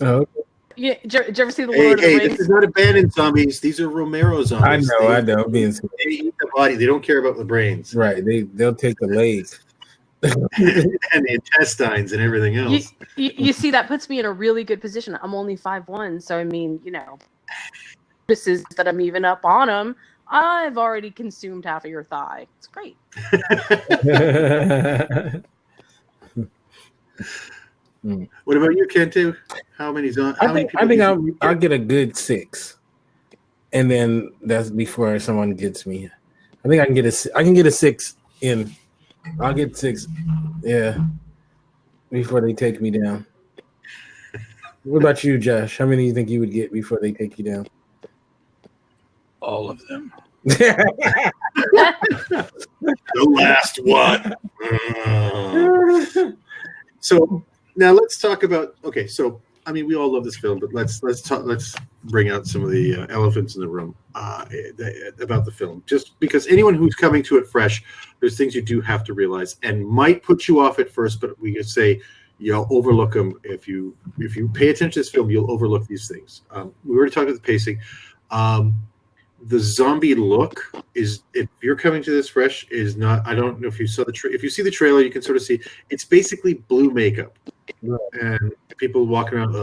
Oh, okay. Yeah. Did you ever see the Lord of the Rings? This is not abandoned zombies. These are Romero zombies. I know. They eat the body. They don't care about the brains. Right. They'll take the legs. And the intestines and everything else. You see, that puts me in a really good position. I'm only 5'1", so I mean, this is that I'm even up on them. I've already consumed half of your thigh. It's great. What about you, Kente? How many people? I think I'll get a good 6, and then that's before someone gets me. I think I can get a 6 in. I'll get 6. Yeah. before they take me down? What about you, Josh? How many do you think you would get before they take you down? All of them. The last one. So now let's talk about. Okay, so I mean, we all love this film, but let's bring out some of the elephants in the room about the film. Just because anyone who's coming to it fresh, there's things you do have to realize, and might put you off at first, but we could say you'll overlook them if you pay attention to this film. You'll overlook these things. We already talked about the pacing. The zombie look is, if you're coming to this fresh, is not. I don't know if you saw if you see the trailer, you can sort of see it's basically blue makeup and people walking around,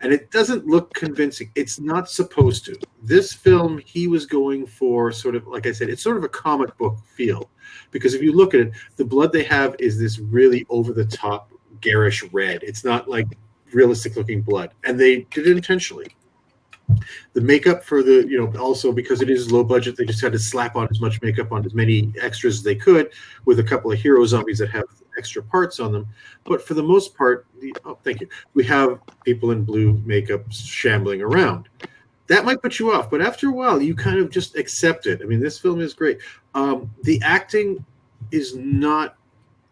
and it doesn't look convincing. It's not supposed to. This film, he was going for sort of, like I said, it's sort of a comic book feel, because if you look at it, the blood they have is this really over the top garish red. It's not like realistic looking blood, and they did it intentionally. The makeup for the, also because it is low budget, they just had to slap on as much makeup on as many extras as they could, with a couple of hero zombies that have extra parts on them. But for the most part, thank you, we have people in blue makeup shambling around. That might put you off, but after a while, you kind of just accept it. I mean, this film is great. The acting is not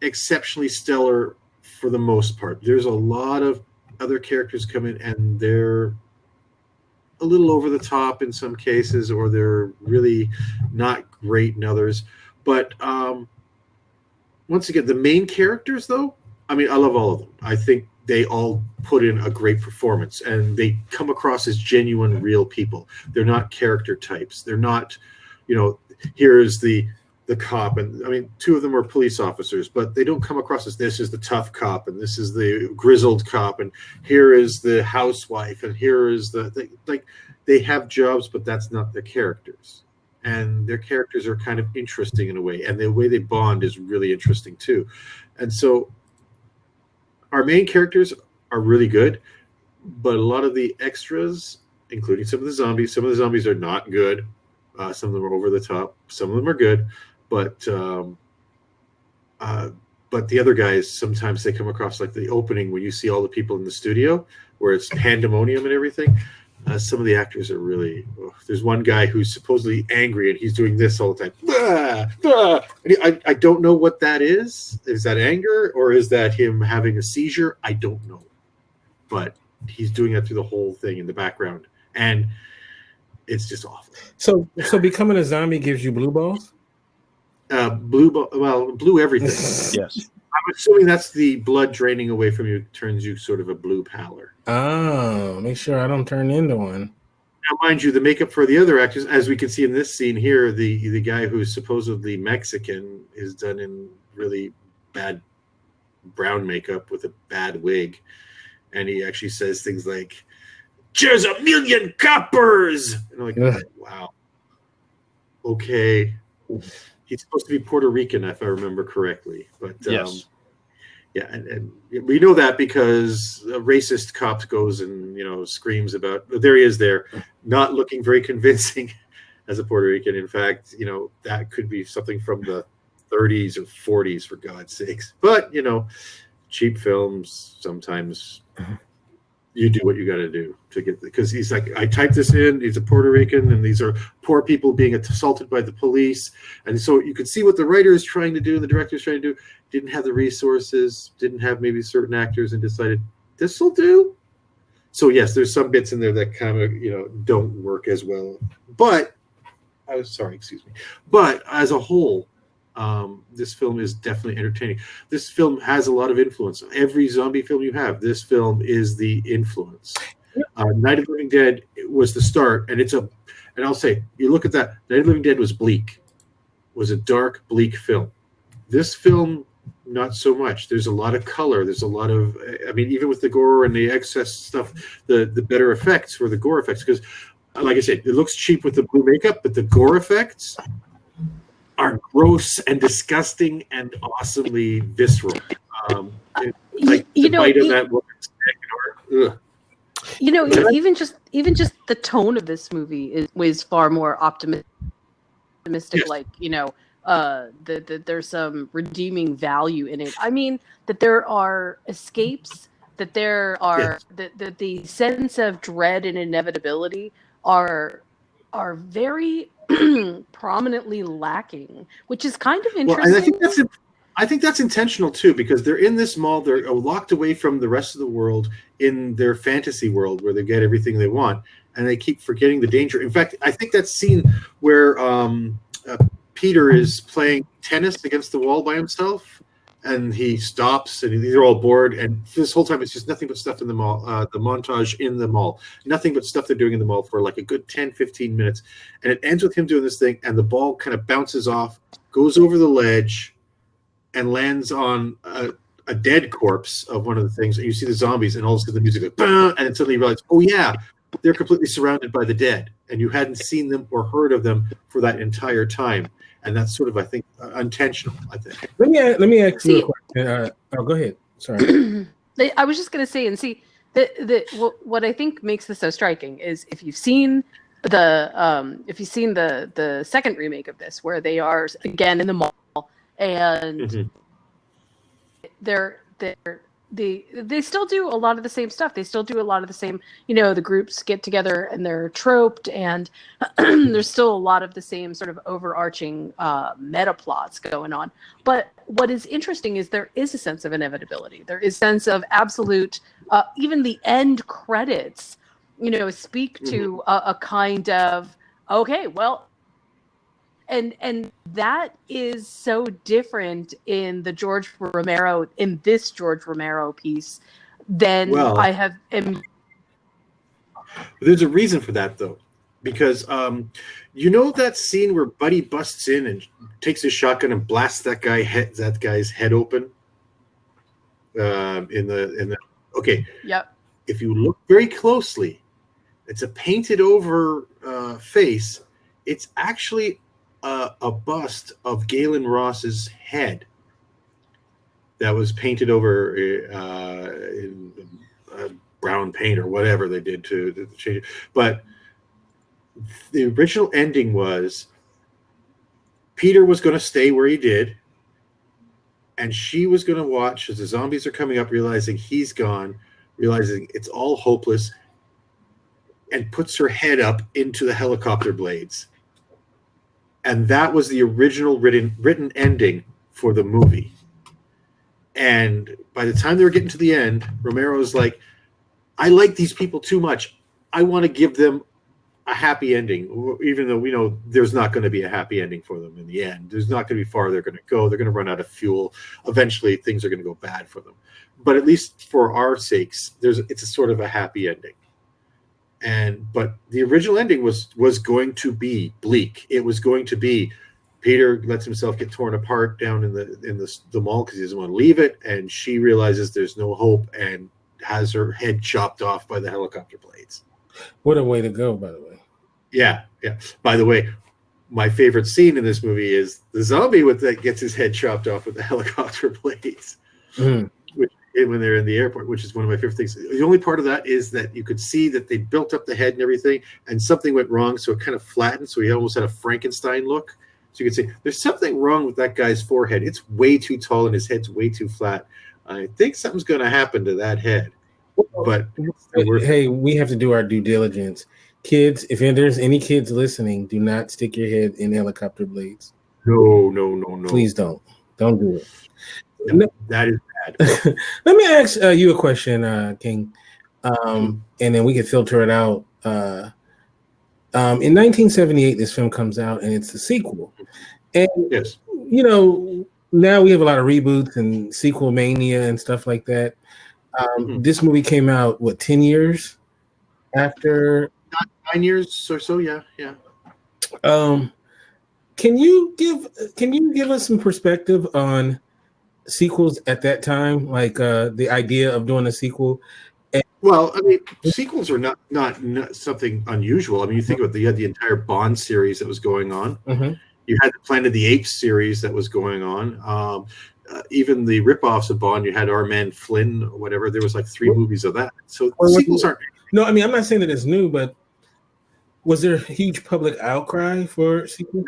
exceptionally stellar for the most part. There's a lot of other characters come in, and they're a little over the top in some cases, or they're really not great in others. But once again, the main characters, though, I mean, I love all of them. I think they all put in a great performance, and they come across as genuine, real people. They're not character types. They're not, here's the cop, and I mean, two of them are police officers, but they don't come across as this is the tough cop, and this is the grizzled cop, and here is the housewife, and here is they have jobs, but that's not their characters. And their characters are kind of interesting in a way, and the way they bond is really interesting too. And so our main characters are really good, but a lot of the extras, including some of the zombies are not good. Some of them are over the top. Some of them are good. But the other guys, sometimes they come across like the opening when you see all the people in the studio where it's pandemonium and everything. Some of the actors are really. There's one guy who's supposedly angry, and he's doing this all the time. And I don't know what that is. Is that anger, or is that him having a seizure? I don't know. But he's doing that through the whole thing in the background, and it's just awful. So becoming a zombie gives you blue balls? Blue everything. Yes. I'm assuming that's the blood draining away from you, turns you sort of a blue pallor. Oh, make sure I don't turn into one. Now, mind you, the makeup for the other actors, as we can see in this scene here, the guy who's supposedly Mexican is done in really bad brown makeup with a bad wig, and he actually says things like, "There's 1,000,000 coppers," and I'm like, wow, okay. He's supposed to be Puerto Rican, if I remember correctly. But yes. Yeah, and we know that because a racist cop goes and screams about. There he is, there, not looking very convincing as a Puerto Rican. In fact, that could be something from the 30s or 40s, for God's sakes. But cheap films sometimes. You do what you got to do to get, because he's like, I typed this in, he's a Puerto Rican, and these are poor people being assaulted by the police. And so you could see what the writer is trying to do, the director is trying to do, didn't have the resources, didn't have maybe certain actors, and decided this will do. So yes, there's some bits in there that kind of, don't work as well. But but as a whole, this film is definitely entertaining. This film has a lot of influence. Every zombie film you have, this film is the influence. Night of the Living Dead was the start, and and I'll say, you look at that, Night of the Living Dead was bleak, was a dark, bleak film. This film, not so much. There's a lot of color. There's a lot of, I mean, even with the gore and the excess stuff, the better effects were the gore effects, because, like I said, it looks cheap with the blue makeup, but the gore effects are gross and disgusting and awesomely visceral. Like the bite of that woman's neck. Even just the tone of this movie was far more optimistic. Yes. Like, that there's some redeeming value in it. I mean, that there are escapes, that there are that the sense of dread and inevitability are very prominently lacking, which is kind of Well, interesting. and I think that's intentional too, because they're in this mall, they're locked away from the rest of the world in their fantasy world where they get everything they want, and they keep forgetting the danger. In fact, I think that scene where Peter is playing tennis against the wall by himself, and he stops, and they're all bored, and this whole time it's just nothing but stuff in the mall, the montage in the mall, nothing but stuff they're doing in the mall for like a good 10, 15 minutes, and it ends with him doing this thing, and the ball kind of bounces off, goes over the ledge, and lands on a dead corpse of one of the things, and you see the zombies, and all of a sudden the music goes, bah! And then suddenly you realize, oh yeah, they're completely surrounded by the dead, and you hadn't seen them or heard of them for that entire time. And that's sort of, I think, intentional. I think. Let me ask you a question. Go ahead. Sorry. I was just going to say, and see, what I think makes this so striking is if you've seen the second remake of this, where they are again in the mall, and they still do a lot of the same stuff. They still do a lot of the same, the groups get together and they're troped, and there's still a lot of the same sort of overarching meta plots going on. But what is interesting is there is a sense of inevitability. There is a sense of absolute, even the end credits, speak to a kind of, okay, well, and that is so different in this George Romero piece than I have. There's a reason for that, though, because that scene where Buddy busts in and takes his shotgun and blasts that guy's head open. Yep. If you look very closely, it's a painted over face. It's actually a bust of Galen Ross's head that was painted over in brown paint or whatever they did to change it. But the original ending was Peter was going to stay where he did, and she was going to watch as the zombies are coming up, realizing he's gone, realizing it's all hopeless, and puts her head up into the helicopter blades. And that was the original written ending for the movie. And by the time they were getting to the end, Romero's like, I like these people too much. I want to give them a happy ending, even though we know there's not going to be a happy ending for them in the end. There's not going to be far they're going to go. They're going to run out of fuel. Eventually, things are going to go bad for them. But at least for our sakes, it's a sort of a happy ending. But the original ending was going to be bleak. It was going to be Peter lets himself get torn apart down in the mall because he doesn't want to leave it, and she realizes there's no hope and has her head chopped off by the helicopter blades. What a way to go, by the way. Yeah. By the way, my favorite scene in this movie is the zombie that gets his head chopped off with the helicopter blades. When they're in the airport, which is one of my favorite things. The only part of that is that you could see that they built up the head and everything, and something went wrong, so it kind of flattened, so he almost had a Frankenstein look. So you could see there's something wrong with that guy's forehead. It's way too tall and his head's way too flat. I think something's going to happen to that head. But hey, we have to do our due diligence. Kids, if there's any kids listening, do not stick your head in helicopter blades. No. Please don't. Don't do it. No, that is bad. Let me ask you a question, King, and then we can filter it out. In 1978, this film comes out, and it's a sequel. And, yes, now we have a lot of reboots and sequel mania and stuff like that. This movie came out, 10 years after? 9 years or so, yeah. Can you give us some perspective on sequels at that time, like the idea of doing a sequel? Well, I mean, sequels are not something unusual. I mean, you think about you had the entire Bond series that was going on. You had the Planet of the Apes series that was going on. Even the ripoffs of Bond, you had Our Man Flynn or whatever. There was like 3 movies of that. So sequels aren't. No, I mean, I'm not saying that it's new, but was there a huge public outcry for sequels?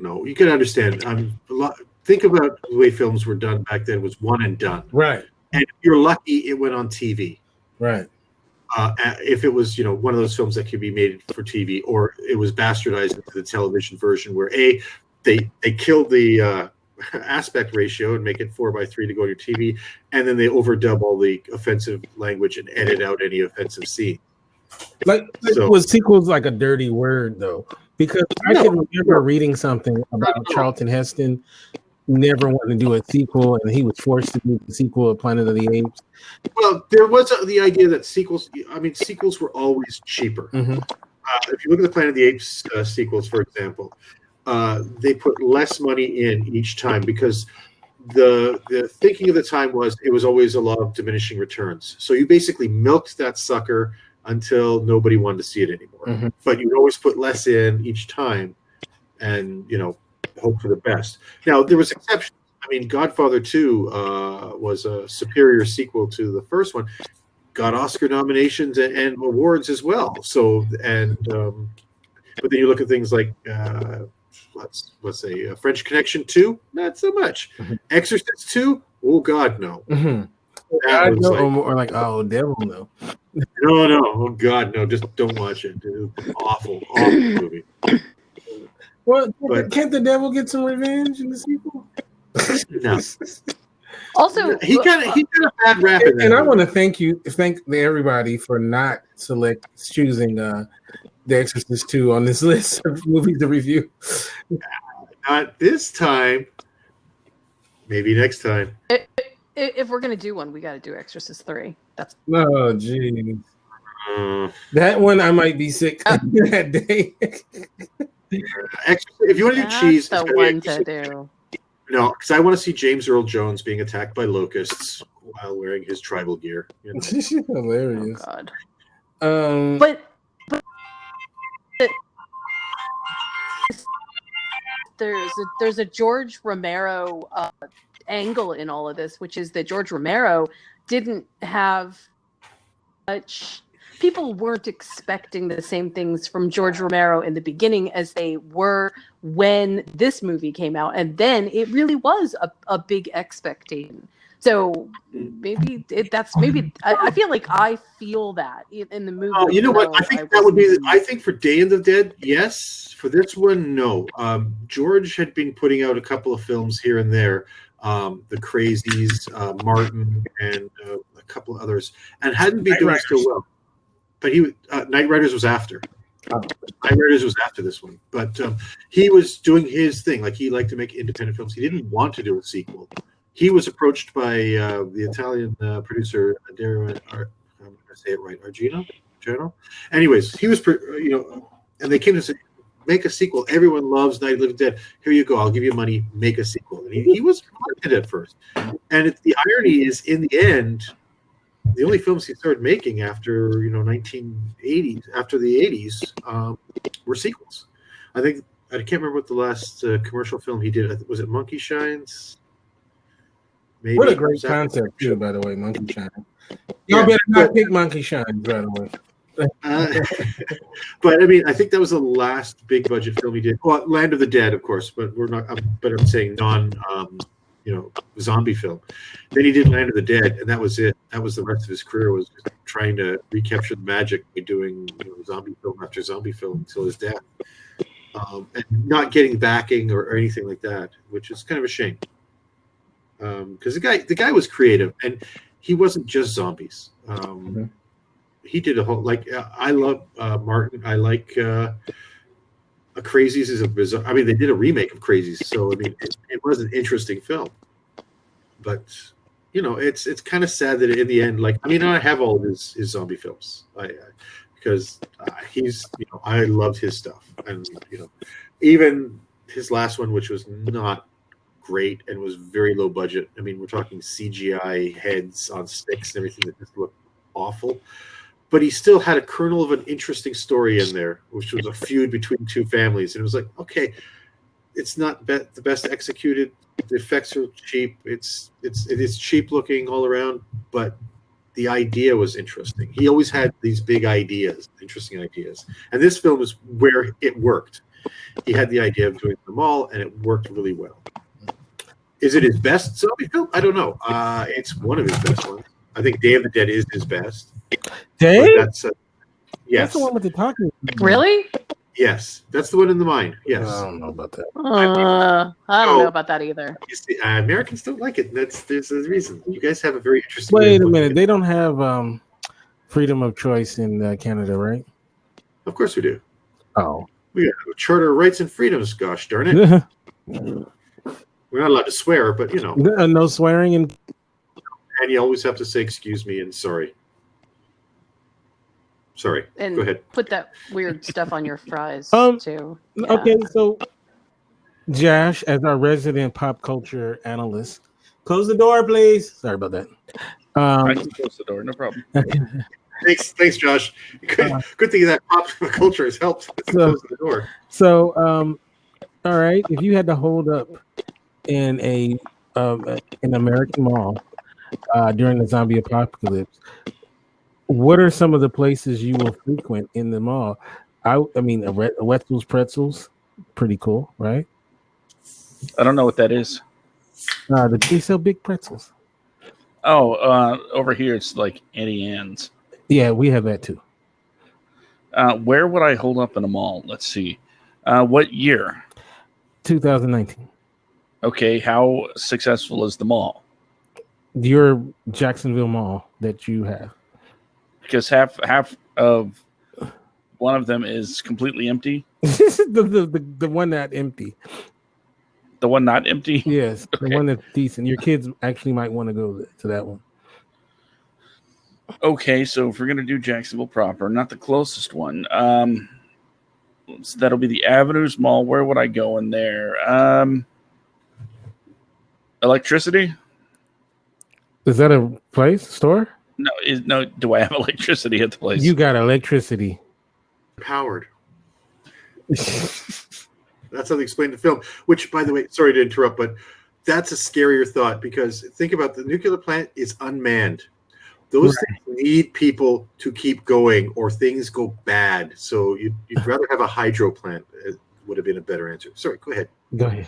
no. You can understand. Think about the way films were done back then. It was one and done. Right. And if you're lucky, it went on TV. Right. If it was, one of those films that could be made for TV, or it was bastardized into the television version, where they killed the aspect ratio and make it 4:3 to go to your TV, and then they overdub all the offensive language and edit out any offensive scene. Was sequels like a dirty word though? Because I can remember reading something about Charlton Heston never wanted to do a sequel, and he was forced to do the sequel of Planet of the Apes. Well, there was the idea that sequels were always cheaper. Mm-hmm. If you look at the Planet of the Apes sequels, for example, they put less money in each time because the thinking of the time was it was always a law of diminishing returns. So you basically milked that sucker until nobody wanted to see it anymore. Mm-hmm. But you always put less in each time, and hope for the best. Now there was exceptions. I mean, Godfather 2 was a superior sequel to the first one. Got Oscar nominations and awards as well. So but then you look at things like let's say French Connection 2, not so much. Mm-hmm. Exorcist 2, oh God, no. Mm-hmm. Or like oh devil no. No, oh God, no, just don't watch it. It's awful movie. Well, can't the devil get some revenge in the sequel? No. Also, he got a bad rap. And I want to thank everybody for not choosing The Exorcist 2 on this list of movies to review. Not this time. Maybe next time. If we're gonna do one, we got to do Exorcist 3. That's geez. That one I might be sick that day. If you want to do cheese, the one to do. No, because I want to see James Earl Jones being attacked by locusts while wearing his tribal gear. Hilarious. Oh God. But there's a George Romero angle in all of this, which is that George Romero didn't have much. People weren't expecting the same things from George Romero in the beginning as they were when this movie came out. And then it really was a big expectation. So maybe I feel like I feel that in the movie. Oh, you know what? I think that would be. I think for Day of the Dead, yes. For this one, no. George had been putting out a couple of films here and there, The Crazies, Martin, and a couple of others, and hadn't been doing so well. But Night Riders was after. Night Riders was after this one, but he was doing his thing. Like he liked to make independent films. He didn't want to do a sequel. He was approached by the Italian producer Dario. I'm going to say it right, Argento. Anyways, he was, and they came to say, make a sequel. Everyone loves Night of the Living Dead. Here you go. I'll give you money. Make a sequel. And he was reluctant at first. And the irony is, in the end, the only films he started making after 1980s, after the 80s, were sequels. I can't remember what the last commercial film he did. Was it Monkey Shines? Maybe. What a great concept too, by the way, Monkey Shines. Y'all better not pick Monkey Shines, by the way. But I mean, I think that was the last big budget film he did. Well, Land of the Dead, of course, but we're not. But I'm saying zombie film. Then he did Land of the Dead, and that was it. That was the rest of his career, was just trying to recapture the magic by doing zombie film after zombie film until his death, and not getting backing or anything like that, which is kind of a shame. Because the guy was creative, and he wasn't just zombies. He did a whole I love Martin. I like Crazies is a bizarre. I mean, they did a remake of Crazies, so I mean, it was an interesting film. But it's kind of sad that in the end, I have all of his zombie films, because he's I loved his stuff, and even his last one, which was not great and was very low budget. I mean, we're talking CGI heads on sticks and everything that just looked awful. But he still had a kernel of an interesting story in there, which was a feud between two families. And it was like, okay, it's not the best executed. The effects are cheap. It is cheap looking all around, but the idea was interesting. He always had these big ideas, interesting ideas. And this film is where it worked. he had the idea of doing them all, and it worked really well. Is it his best zombie film? I don't know. It's one of his best ones. I think Day of the Dead is his best. Dave? That's yes. That's the one with the talking. Really? Yes, that's the one in the mine. Yes. I don't know about that. I don't know about that either. You see, Americans don't like it. There's a reason. You guys have a very interesting. Wait a minute. They don't have freedom of choice in Canada, right? Of course we do. Oh. We have Charter of Rights and Freedoms. Gosh darn it. We're not allowed to swear, but you know. No swearing and you always have to say excuse me and sorry. Sorry. And go ahead. Put that weird stuff on your fries too. Yeah. Okay, so Josh, as our resident pop culture analyst, close the door, please. Sorry about that. I can close the door, no problem. Thanks, Josh. Good thing that pop culture has helped close the door. So, all right, if you had to hold up in an American mall during the zombie apocalypse, what are some of the places you will frequent in the mall? I mean, Wetzel's Pretzels, pretty cool, right? I don't know what that is. They sell big pretzels. Oh, over here it's like Auntie Anne's. Yeah, we have that too. Where would I hold up in a mall? Let's see. What year? 2019. Okay, how successful is the mall? Your Jacksonville Mall that you have. Because half of one of them is completely empty. the one not empty. The one not empty? Yes, okay. The one that's decent. Your kids actually might want to go to that one. Okay, so if we're going to do Jacksonville proper, not the closest one, so that'll be the Avenues Mall. Where would I go in there? Electricity? Is that a place? Store? No. Do I have electricity at the place? You got electricity. Powered. That's how they explain the film. Which, by the way, sorry to interrupt, but that's a scarier thought because think about the nuclear plant is unmanned. Those things need people to keep going, or things go bad. So you'd rather have a hydro plant. It would have been a better answer. Sorry, go ahead. Go ahead.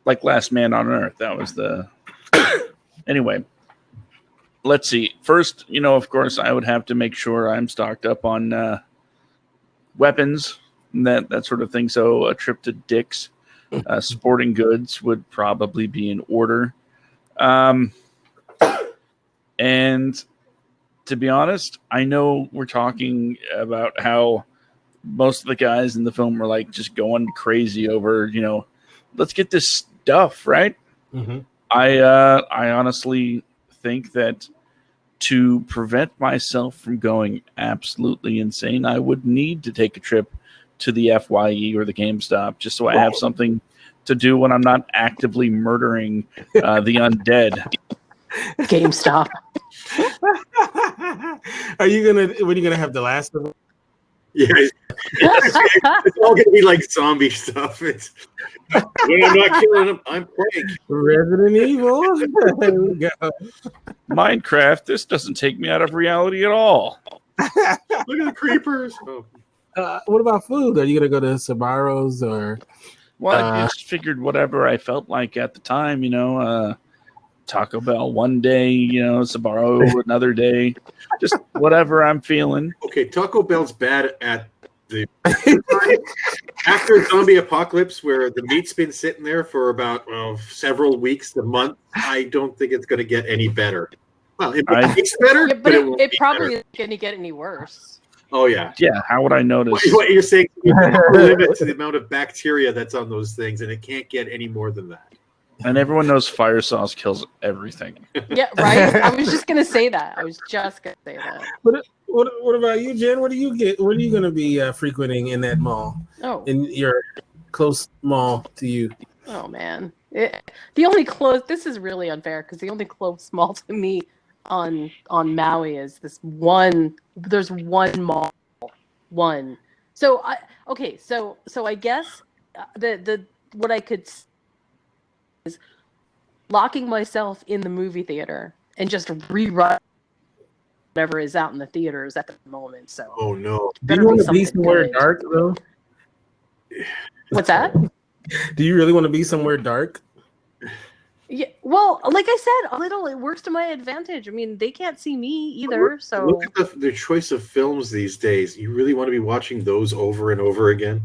Like Last Man on Earth. That was the. Anyway, let's see. First, of course, I would have to make sure I'm stocked up on weapons and that sort of thing. So a trip to Dick's Sporting Goods would probably be in order. And to be honest, I know we're talking about how most of the guys in the film were like just going crazy over, let's get this stuff, right? Mm-hmm. I honestly think that to prevent myself from going absolutely insane, I would need to take a trip to the FYE or the GameStop just so I have something to do when I'm not actively murdering the undead. GameStop. When are you gonna have the last of them? Yeah, it's all gonna be like zombie stuff. It's when I'm not killing them, I'm playing Resident Evil. There we go. Minecraft. This doesn't take me out of reality at all. Look at the creepers. What about food? Are you gonna go to Sbarro's or? Well, I just figured whatever I felt like at the time. Taco Bell one day, Sbarro another day, just whatever I'm feeling. Okay, Taco Bell's bad at the after zombie apocalypse, where the meat's been sitting there for about several weeks, a month. I don't think it's going to get any better. Well, it's better, yeah, but it probably better. isn't going to get any worse. Oh yeah, yeah. How would I notice? What you're saying? Limit to the amount of bacteria that's on those things, and it can't get any more than that. And everyone knows fire sauce kills everything. Yeah, right. I was just gonna say that. What about you, Jen? What do you get? What are you going to be frequenting in that mall? Oh, in your close mall to you? Oh man, the only close. This is really unfair because the only close mall to me on Maui is this one. There's one mall, one. So I guess the what I could is locking myself in the movie theater and just rerun whatever is out in the theaters at the moment. So oh no, do you want to be somewhere dark though? What's that? Do you really want to be somewhere dark? Yeah, well, like I said, a little. It works to my advantage. I mean, they can't see me either. So look at the choice of films these days. You really want to be watching those over and over again?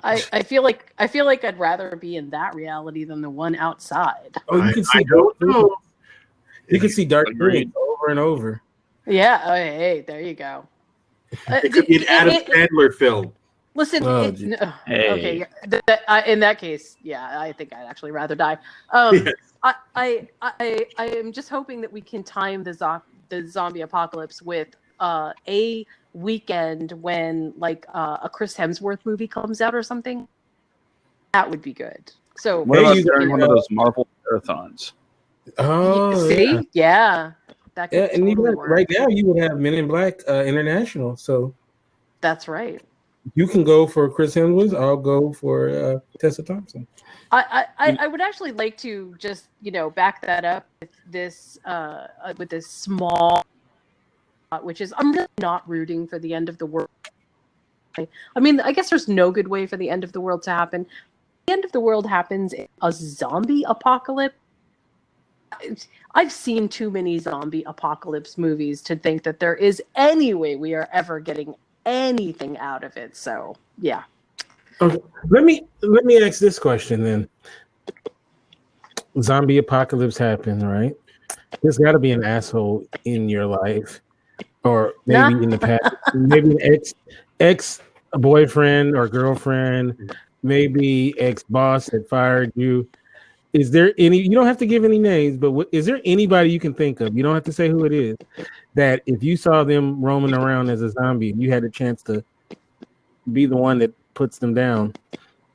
I feel like I'd rather be in that reality than the one outside. Oh, you can see. You can see Dark Phoenix over and over. Yeah. Oh, hey, there you go. It could be an Adam Sandler film. Listen, okay. In that case, yeah, I think I'd actually rather die. Yes. I am just hoping that we can time the zombie apocalypse with a weekend when like a Chris Hemsworth movie comes out or something. That would be good. So what about during one of those Marvel marathons? Oh, see, yeah. That could and totally work. right now you would have Men in Black International, so that's right. You can go for Chris Hemsworth. I'll go for Tessa Thompson. I would actually like to just back that up with this small, which is I'm really not rooting for the end of the world. I mean, I guess there's no good way for the end of the world to happen. The end of the world happens in a zombie apocalypse. I've seen too many zombie apocalypse movies to think that there is any way we are ever getting anything out of it. So yeah. Okay. Let me ask this question then. Zombie apocalypse happens, right? There's got to be an asshole in your life, or maybe in the past, maybe an ex boyfriend or girlfriend, maybe ex boss that fired you. Is there any? You don't have to give any names, but is there anybody you can think of? You don't have to say who it is. That if you saw them roaming around as a zombie, you had a chance to be the one that puts them down.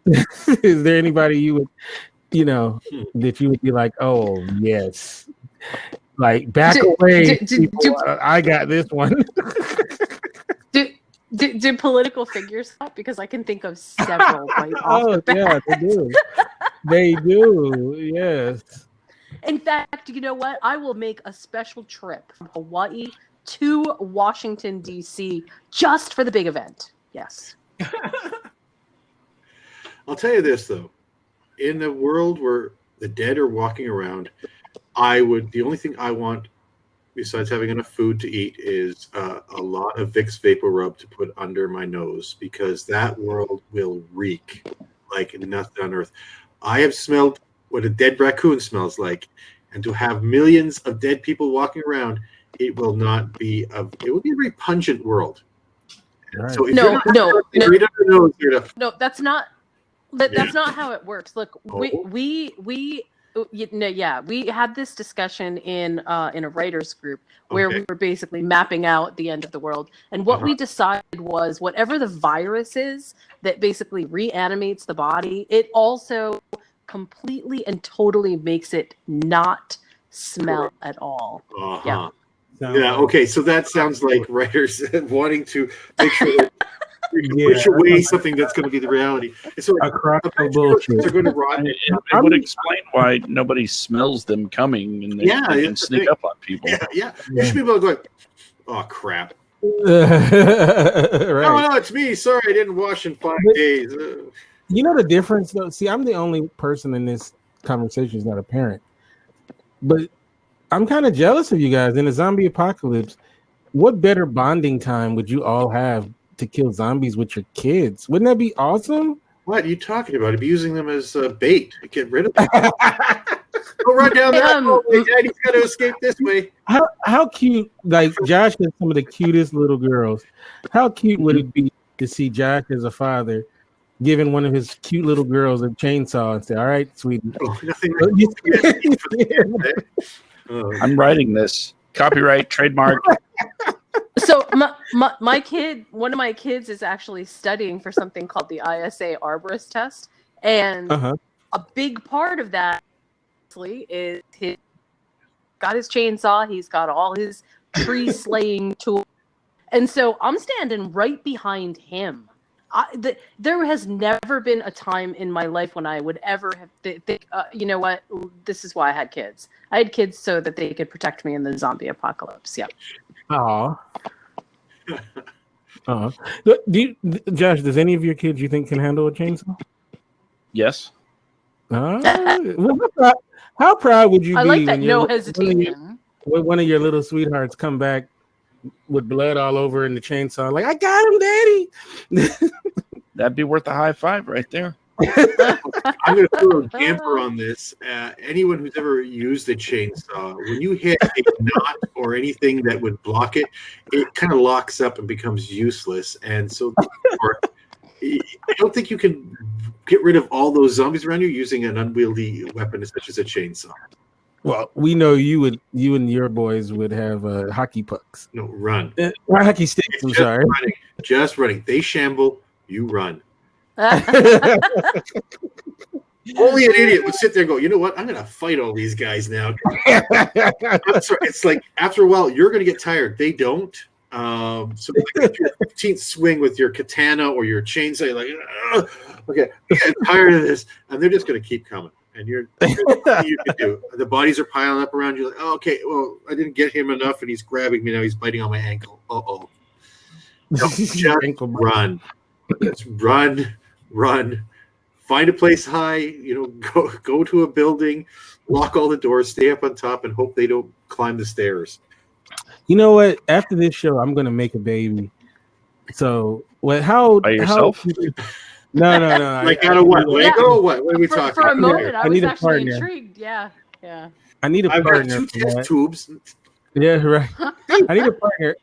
Is there anybody you would, that you would be like, oh yes, like back away, I got this one. Do political figures help? Because I can think of several right off the bat. Yeah, they do. They do, yes. In fact, you know what? I will make a special trip from Hawaii to Washington, D.C. just for the big event. Yes. I'll tell you this, though. In the world where the dead are walking around, the only thing I want, besides having enough food to eat, is a lot of Vicks Vapor Rub to put under my nose, because that world will reek like nothing on earth. I have smelled what a dead raccoon smells like, and to have millions of dead people walking around, it will be a very pungent world. Right. So if no, that's not how it works. Look, we had this discussion in a writers group where we were basically mapping out the end of the world, and what we decided was whatever the virus is that basically reanimates the body, it also completely and totally makes it not smell at all. Yeah. Yeah. Okay. So that sounds like writers wanting to make sure that push away something that's going to be the reality. So bullshit. They're going to rot. It would explain why nobody smells them coming, and they can sneak up on people. Yeah. You should be able to go, oh crap. Right. No, it's me. Sorry, I didn't wash in 5 days. You know the difference, though? See, I'm the only person in this conversation who's not a parent. But I'm kind of jealous of you guys. In a zombie apocalypse, what better bonding time would you all have to kill zombies with your kids? Wouldn't that be awesome? What are you talking about? I'd be using them as bait to get rid of them. Go right down there. Daddy's got to escape this way. How cute, like Josh has some of the cutest little girls. How cute would it be to see Josh as a father giving one of his cute little girls a chainsaw and say, all right, sweetie. I'm writing this. Copyright, trademark. So my kid, one of my kids is actually studying for something called the ISA Arborist test. And a big part of that is he's got his chainsaw. He's got all his tree slaying tools. And so I'm standing right behind him. There has never been a time in my life when I would ever have think, you know what, this is why I had kids. I had kids so that they could protect me in the zombie apocalypse. Yeah. Aw. Josh, does any of your kids you think can handle a chainsaw? Yes. How proud would you I be like that when no hesitation. one of your little sweethearts come back with blood all over in the chainsaw? Like, I got him, Daddy. That'd be worth a high five right there. I'm going to throw a damper on this. Anyone who's ever used a chainsaw, when you hit a knot or anything that would block it, it kind of locks up and becomes useless. And so I don't think you can get rid of all those zombies around you using an unwieldy weapon such as a chainsaw. Well, we know you and your boys would have hockey pucks. No, run. Hockey sticks, I'm sorry. Just running. They shamble, you run. Only an idiot would sit there and go, you know what? I'm going to fight all these guys now. It's like after a while, you're going to get tired. They don't. So like your 15th swing with your katana or your chainsaw, you're like, okay, I'm getting tired of this. And they're just going to keep coming. And there's nothing you can do. The bodies are piling up around you. Like, oh, okay, well, I didn't get him enough and he's grabbing me now. He's biting on my ankle. Uh-oh. No, just run. Just run. Find a place high, go to a building, lock all the doors, stay up on top, and hope they don't climb the stairs. You know what? After this show, I'm gonna make a baby. So, how by yourself? No. Like out of what? Lego? What? What are we talking? For a moment, I was need actually partner. intrigued. Yeah. I need a partner. I've got 2 test tubes. Yeah, right. I need a partner.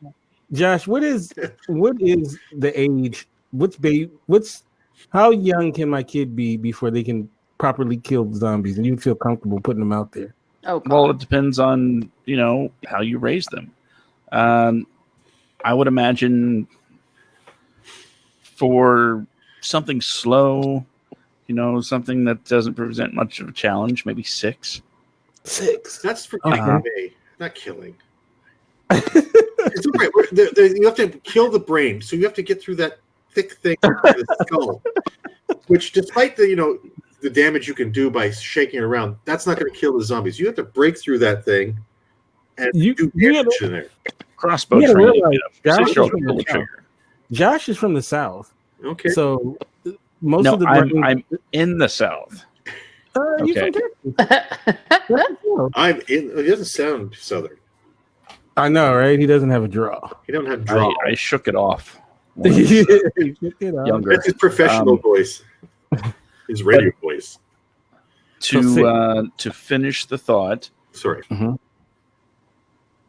Josh, what is the age? How young can my kid be before they can properly kill zombies and you feel comfortable putting them out there? Oh, God. Well, it depends on, how you raise them. I would imagine for something slow, something that doesn't present much of a challenge, maybe 6. 6. That's for killing, not killing. It's right. You have to kill the brain, so you have to get through that thick thing of the skull, which despite the damage you can do by shaking it around, that's not going to kill the zombies. You have to break through that thing and do damage in there. Crossbow training. Josh is from the South. Okay. So most of the I'm in the South. You from Texas? It doesn't sound Southern. I know, right? He doesn't have a draw. He don't have draw. I shook it off. Younger. That's his professional voice. His radio voice. To finish the thought. Sorry. Mm-hmm.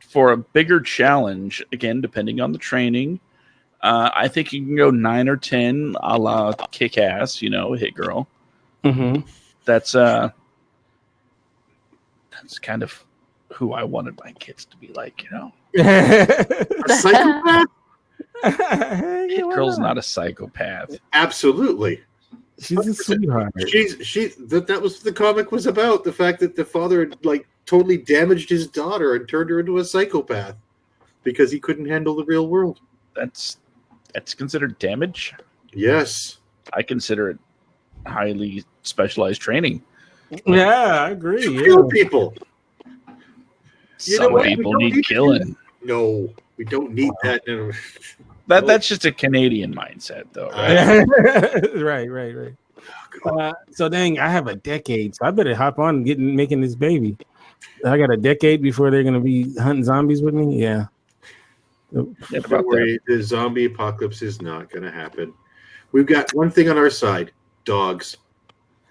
For a bigger challenge, again, depending on the training, I think you can go 9 or 10, a la Kick-Ass, Hit Girl. Mm-hmm. That's kind of who I wanted my kids to be like, A psychopath? Hit Girl's not a psychopath. Absolutely. She's a sweetheart. That was what the comic was about. The fact that the father had totally damaged his daughter and turned her into a psychopath because he couldn't handle the real world. That's considered damage? Yes. I consider it highly specialized training. Yeah, I agree. You kill people. Some people need killing. No, we don't need that. That's just a Canadian mindset, though. Right? Right. So dang, I have a decade, so I better hop on and making this baby. I got a decade before they're gonna be hunting zombies with me. Yeah. Don't worry, the zombie apocalypse is not gonna happen. We've got one thing on our side: dogs.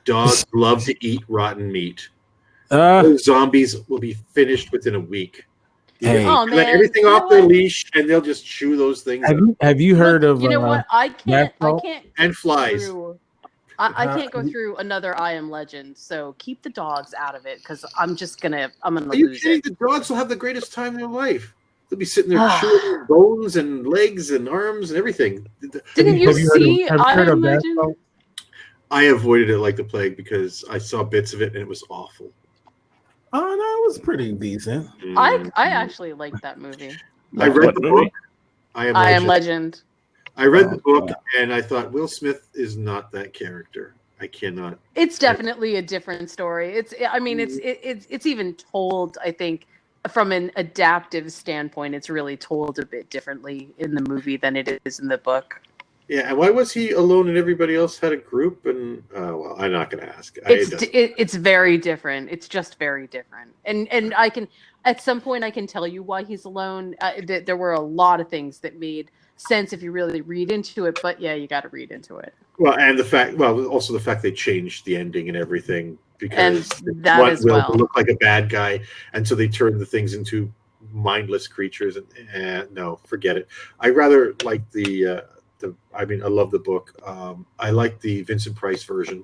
Dogs love to eat rotten meat. Those zombies will be finished within a week. Hey, let everything off their leash, and they'll just chew those things. Have you heard of? You know what? I can't. And flies. I can't go through another I Am Legend. So keep the dogs out of it because I'm gonna Are you lose kidding? it. The dogs will have the greatest time in their life. They'll be sitting there chewing bones and legs and arms and everything. Didn't you see I Am Legend? I avoided it like the plague because I saw bits of it and it was awful. Oh, no, it was pretty decent. I actually liked that movie. I read the book. I Am Legend. I read the book and I thought Will Smith is not that character. I cannot. It's definitely a different story. It's even told, I think, from an adaptive standpoint, it's really told a bit differently in the movie than it is in the book. Yeah, and why was he alone and everybody else had a group? And well, I'm not going to ask. It's very different. It's just very different. And I can at some point I can tell you why he's alone. There were a lot of things that made sense if you really read into it. But yeah, you got to read into it. Well, and also the fact they changed the ending and everything because that one as will well look like a bad guy, and so they turned the things into mindless creatures. And no, forget it. I rather like I love the book. I like the Vincent Price version.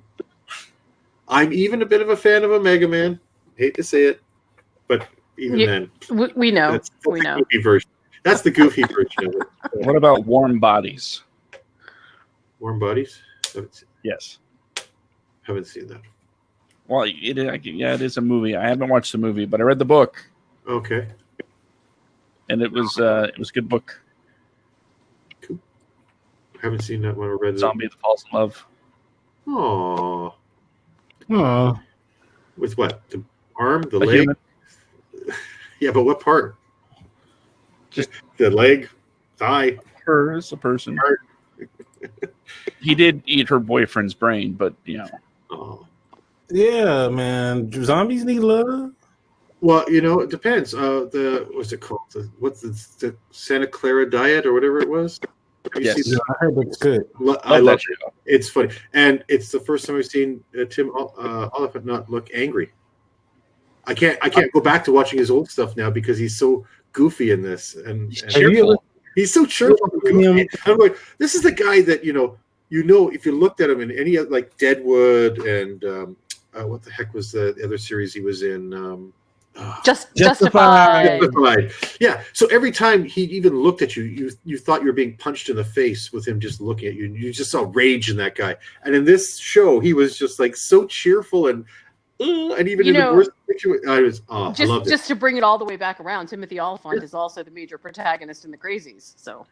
I'm even a bit of a fan of Omega Man. Hate to say it, but even then, we know. That's the goofy version. That's the goofy version of it. What about Warm Bodies? Warm Bodies? Yes. Haven't seen that. Well, it is a movie. I haven't watched the movie, but I read the book. Okay. And it was a good book. Cool. I haven't seen that one. I read Zombie that Falls in Love. Aww. With what? The arm? The leg? Human. Yeah, but what part? Just the leg? Thigh? Her as a person. He did eat her boyfriend's brain, but Oh. Yeah, man. Zombies need love. Well, it depends. What's it called? What's the Santa Clara diet or whatever it was? Yes, I heard it's good. I love it. It's funny, and it's the first time I've seen Tim Oliphant not look angry. I can't go back to watching his old stuff now because he's so goofy in this, and cheerful. He's so cheerful. And I'm like, this is the guy that if you looked at him in any like Deadwood and what the heck was the other series he was in? Justified. Yeah. So every time he even looked at you, you thought you were being punched in the face with him just looking at you. You just saw rage in that guy. And in this show, he was just like so cheerful and even in the worst situation, I loved it. Just to bring it all the way back around, Timothy Oliphant is also the major protagonist in the Crazies. So.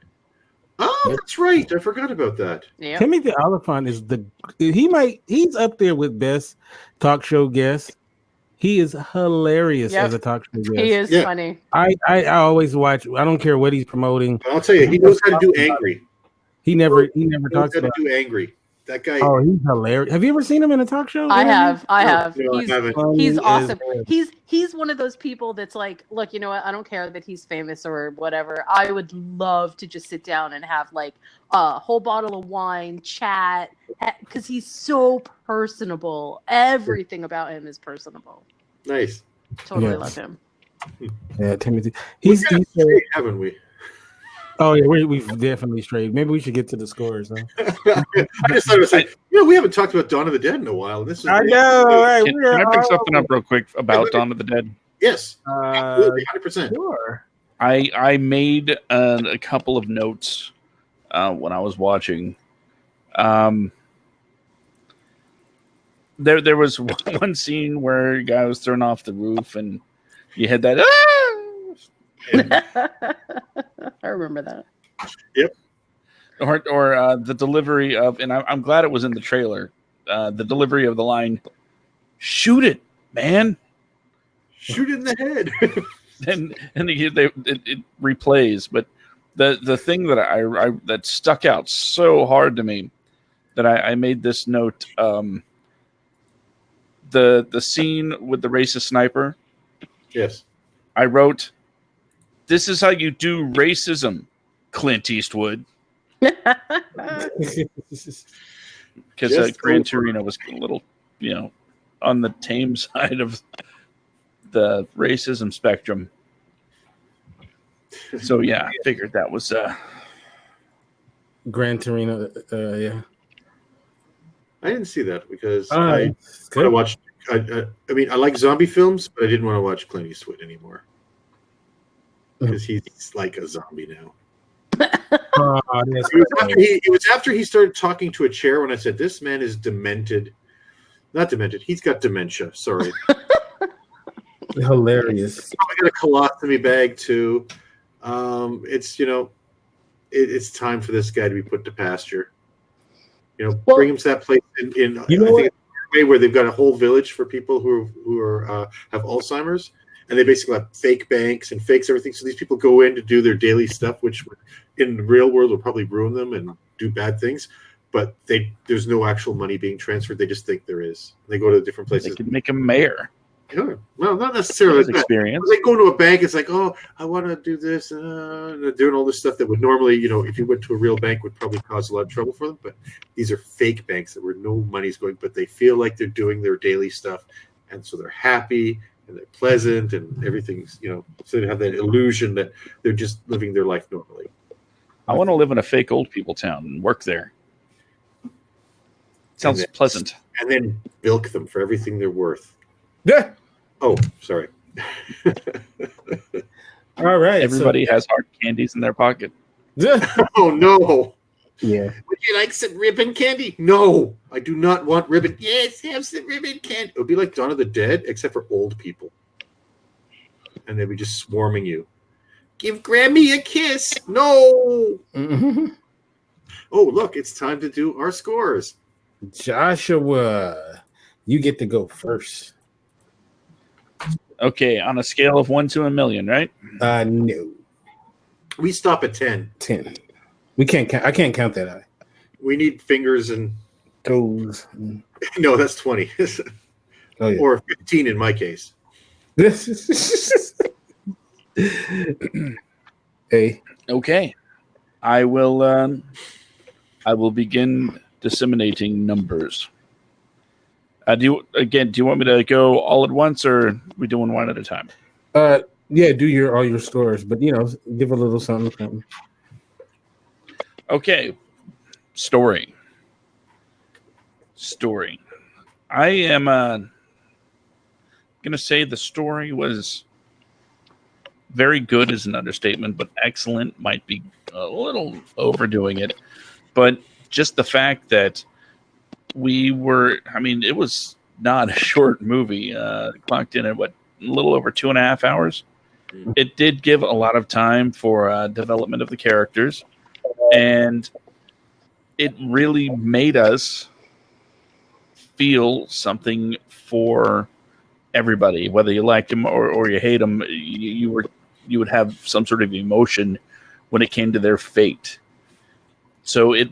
Oh, that's right. I forgot about that. Yeah. Timothy Oliphant is he's up there with best talk show guest. He is hilarious as a talk show guest. He is funny. I always watch. I don't care what he's promoting. I'll tell you, he knows how to do angry. He never talks how to about do angry. That guy. Oh, he's hilarious. Have you ever seen him in a talk show? I have. No, He's awesome. He's one of those people that's like, look, you know what? I don't care that he's famous or whatever. I would love to just sit down and have like a whole bottle of wine, chat, because he's so personable. Everything about him is personable. Nice. Totally love him. Yeah, Timothy. He's haven't we? Oh yeah, we've definitely strayed. Maybe we should get to the scores. Huh? I just thought it was like, we haven't talked about Dawn of the Dead in a while. This is I know. Right? Can I bring something up real quick about Dawn of the Dead? Yes, 100%. Sure. I made a couple of notes when I was watching. There was one scene where a guy was thrown off the roof, and you had that. I remember that. Yep. Or the delivery of, and I'm glad it was in the trailer. The delivery of the line, "Shoot it, man! Shoot it in the head." and it replays, but the thing that I that stuck out so hard to me that I made this note. The scene with the racist sniper. Yes. I wrote, "This is how you do racism, Clint Eastwood." Because Gran Torino was a little, on the tame side of the racism spectrum. So yeah, I figured that was Gran Torino. Yeah. I didn't see that because I watched. I mean, I like zombie films, but I didn't want to watch Clint Eastwood anymore because he's like a zombie now. It was after he started talking to a chair when I said, "This man is demented." Not demented. He's got dementia. Sorry. Hilarious. I got a colostomy bag too. It's it's time for this guy to be put to pasture. Bring him to that place in I think it's way where they've got a whole village for people who have Alzheimer's, and they basically have fake banks and fakes everything. So these people go in to do their daily stuff, which in the real world will probably ruin them and do bad things. But there's no actual money being transferred. They just think there is. They go to different places. They could make a mayor. Yeah. Well, not necessarily experience. They go to a bank. It's like, oh, I want to do this. They're doing all this stuff that would normally, if you went to a real bank, would probably cause a lot of trouble for them. But these are fake banks where no money's going, but they feel like they're doing their daily stuff, and so they're happy and they're pleasant and everything's, so they have that illusion that they're just living their life normally. I want to live in a fake old people town and work there. Sounds pleasant. And then bilk them for everything they're worth. Yeah. Oh, sorry. All right. Everybody has hard candies in their pocket. Oh, no. Yeah. Would you like some ribbon candy? No, I do not want ribbon. Yes, have some ribbon candy. It would be like Dawn of the Dead, except for old people. And they'd be just swarming you. Give Grammy a kiss. No. Mm-hmm. Oh, look, it's time to do our scores. Joshua, you get to go first. Okay, on a scale of 1 to 1,000,000, right? No. We stop at 10. 10. We can't count. I can't count that high. We need fingers and toes. No, that's 20. Oh, yeah. Or 15 in my case. Hey. Okay. I will begin disseminating numbers. Do you want me to go all at once, or are we doing one at a time? Yeah, do all your scores, but give a little something. Okay. Story. I am gonna say the story was very good is an understatement, but excellent might be a little overdoing it. But just the fact that it was not a short movie. Clocked in at a little over 2.5 hours. It did give a lot of time for development of the characters, and it really made us feel something for everybody, whether you liked him or you hate him. You would have some sort of emotion when it came to their fate. So it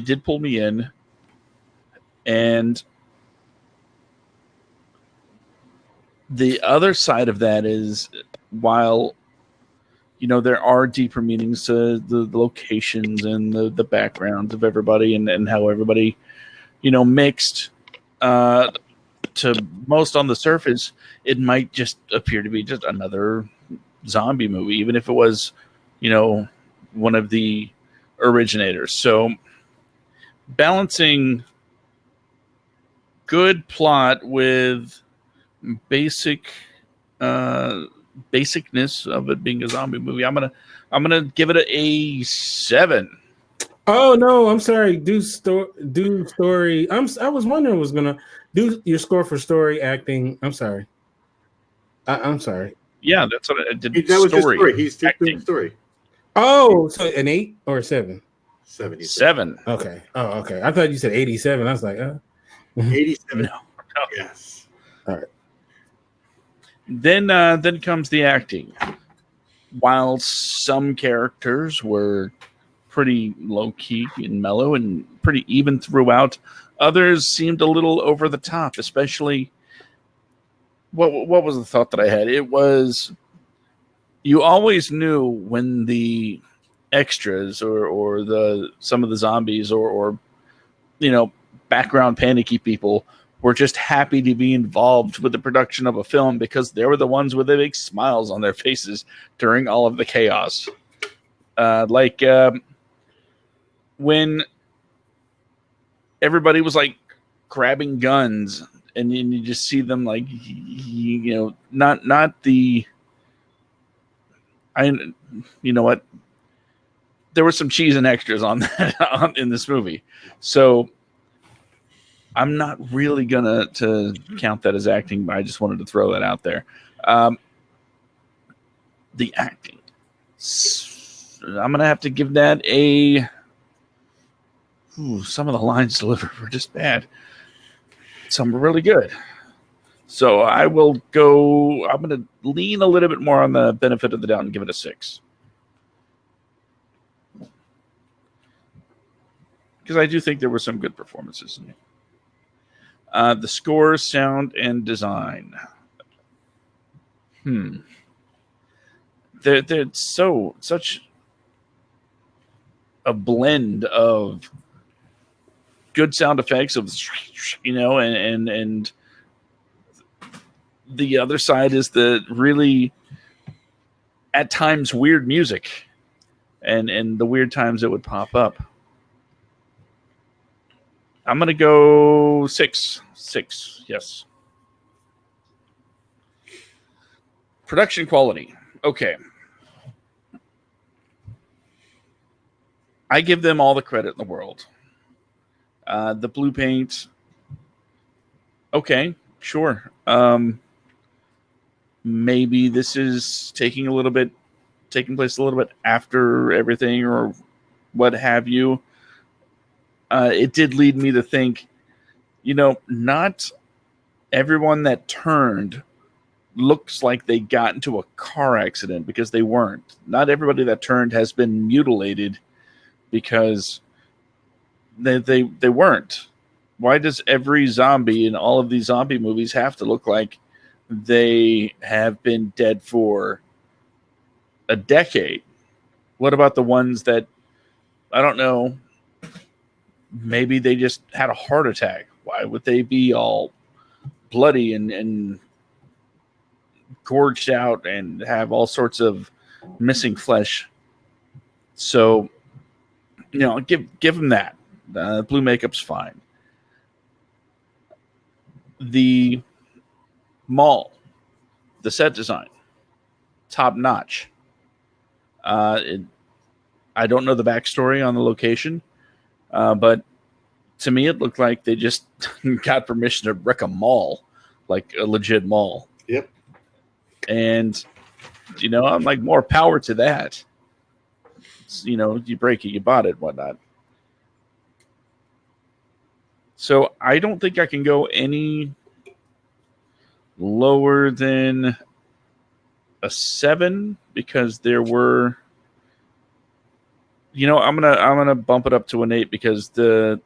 did pull me in. And the other side of that is, while there are deeper meanings to the locations and the backgrounds of everybody and how everybody mixed to most on the surface, it might just appear to be just another zombie movie, even if it was one of the originators. So balancing good plot with basicness of it being a zombie movie, I'm gonna give it a 7. Oh no, I'm sorry. Do story. I was wondering was gonna do your score for story, acting. I'm sorry. I'm sorry. Yeah, that's what I did. That was story. Story. He's doing story. Oh, so an 8 or a 7? 7. Okay. Oh, okay. I thought you said 87. I was like, 87. No. Yes. All right. Then comes the acting. While some characters were pretty low key and mellow and pretty even throughout, others seemed a little over the top. Especially, what was the thought that I had? It was, you always knew when the extras or some of the zombies or background panicky people were just happy to be involved with the production of a film, because they were the ones with the big smiles on their faces during all of the chaos. When everybody was like grabbing guns, and then you just see them not the. There were some cheese and extras on that in this movie, so I'm not really gonna count that as acting, but I just wanted to throw that out there. The acting, I'm gonna have to give that a. Some of the lines delivered were just bad. Some were really good. So I will go. I'm going to lean a little bit more on the benefit of the doubt and give it a 6. Because I do think there were some good performances in it. The score, sound, and design. They're such a blend of good sound effects of, and the other side is the really at times weird music and the weird times it would pop up. I'm going to go 6. 6, yes. Production quality. Okay. I give them all the credit in the world. The blue paint. Okay, sure. Maybe this is taking place a little bit after everything or what have you. It did lead me to think, not everyone that turned looks like they got into a car accident, because they weren't. Not everybody that turned has been mutilated, because they weren't. Why does every zombie in all of these zombie movies have to look like they have been dead for a decade? What about the ones that, I don't know, maybe they just had a heart attack? Why would they be all bloody and gorged out and have all sorts of missing flesh? So, give them that. Blue makeup's fine. The mall, the set design, top notch. I don't know the backstory on the location, but to me it looked like they just got permission to wreck a mall, like a legit mall. Yep. And I'm like, more power to that. You break it, you bought it, whatnot. So I don't think I can go any lower than a 7, because there were, I'm gonna bump it up to an 8, because the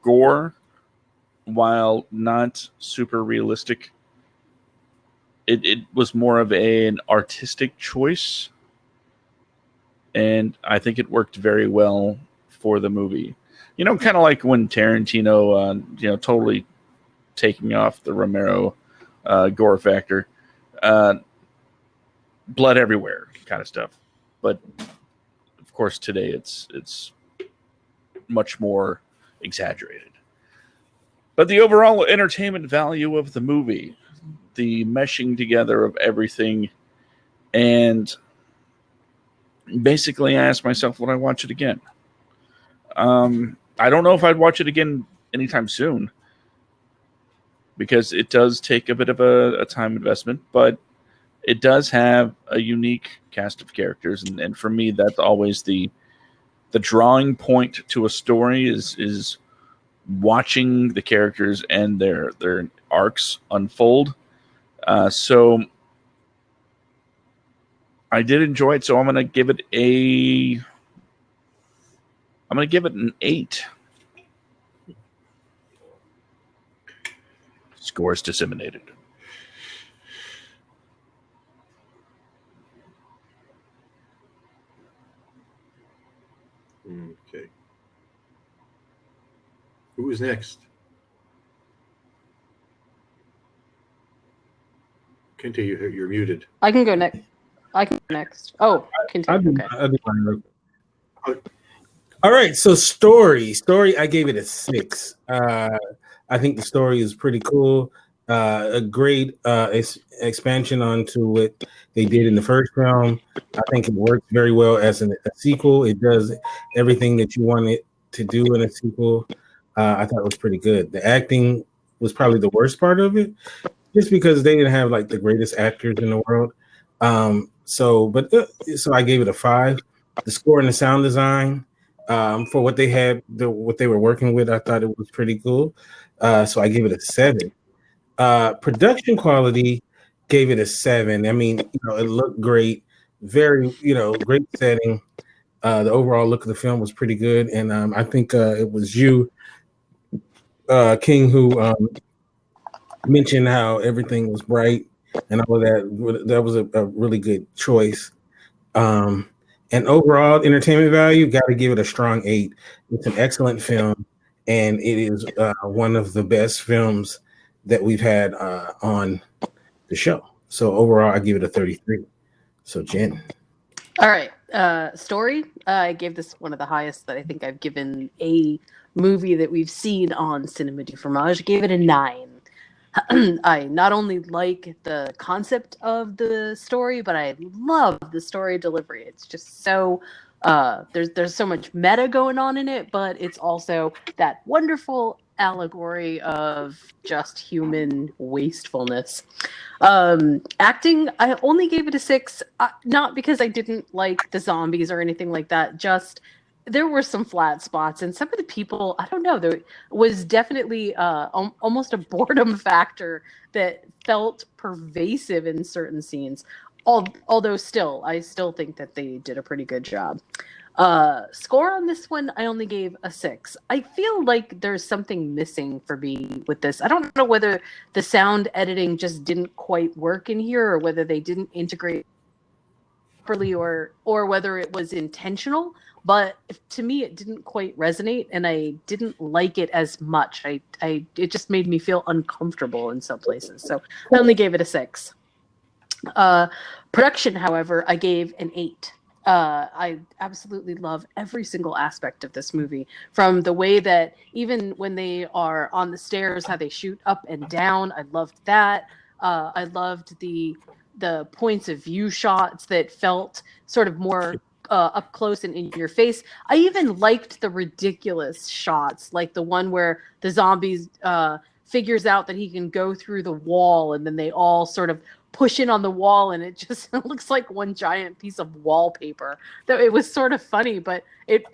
gore, while not super realistic, it was more of an artistic choice, and I think it worked very well for the movie. Kind of like when Tarantino, totally taking off the Romero gore factor, blood everywhere kind of stuff. But of course, today it's much more exaggerated. But the overall entertainment value of the movie, the meshing together of everything, and basically I asked myself, would I watch it again? I don't know if I'd watch it again anytime soon, because it does take a bit of a time investment, but it does have a unique cast of characters, and for me, that's always the drawing point to a story is watching the characters and their arcs unfold. So I did enjoy it, so I'm gonna give it an 8. Scores disseminated. Okay. Who is next? Kente, you're muted. I can go next. Oh, continue. Okay. All right, so story. I gave it a 6. I think the story is pretty cool. A great expansion onto what they did in the first film. I think it works very well as a sequel. It does everything that you want it to do in a sequel. I thought it was pretty good. The acting was probably the worst part of it, just because they didn't have like the greatest actors in the world. So I gave it a 5. The score and the sound design, for what they had, what they were working with, I thought it was pretty cool. So I gave it a 7. Production quality gave it a 7. I mean, it looked great, very, great setting. The overall look of the film was pretty good, and I think it was you, King, who mentioned how everything was bright and all of that. That was a really good choice. And overall entertainment value, got to give it a strong 8. It's an excellent film, and it is one of the best films that we've had on the show. So overall, I give it a 33. So Jen. All right. Story. I gave this one of the highest that I think I've given a movie that we've seen on Cinema du Fromage. I gave it a 9. I not only like the concept of the story, but I love the story delivery. It's just so there's so much meta going on in it, but it's also that wonderful allegory of just human wastefulness. Acting, I only gave it a 6, not because I didn't like the zombies or anything like that, just there were some flat spots, and some of the people, I don't know, there was definitely almost a boredom factor that felt pervasive in certain scenes. Although I still think that they did a pretty good job. Score on this one, I only gave a 6. I feel like there's something missing for me with this. I don't know whether the sound editing just didn't quite work in here, or whether they didn't integrate properly, or whether it was intentional. But to me, it didn't quite resonate, and I didn't like it as much. It just made me feel uncomfortable in some places. So I only gave it a 6. Production, however, I gave an 8. I absolutely love every single aspect of this movie, from the way that even when they are on the stairs, how they shoot up and down. I loved that. I loved the points of view shots that felt sort of more up close and in your face. I even liked the ridiculous shots, like the one where the zombies figures out that he can go through the wall, and then they all sort of push in on the wall, and it just looks like one giant piece of wallpaper. Though it was sort of funny, but it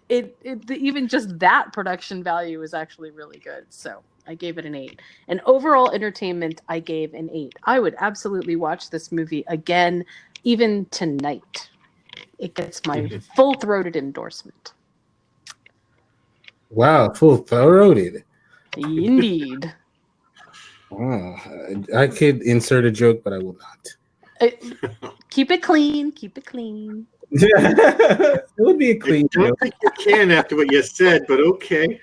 even just that production value is actually really good. So I gave it an 8. And overall entertainment, I gave an 8. I would absolutely watch this movie again, even tonight. It gets my full-throated endorsement. Wow, full-throated. Indeed. I could insert a joke, but I will not. Keep it clean. Keep it clean. It would be a clean joke. I don't think you can after what you said, but okay.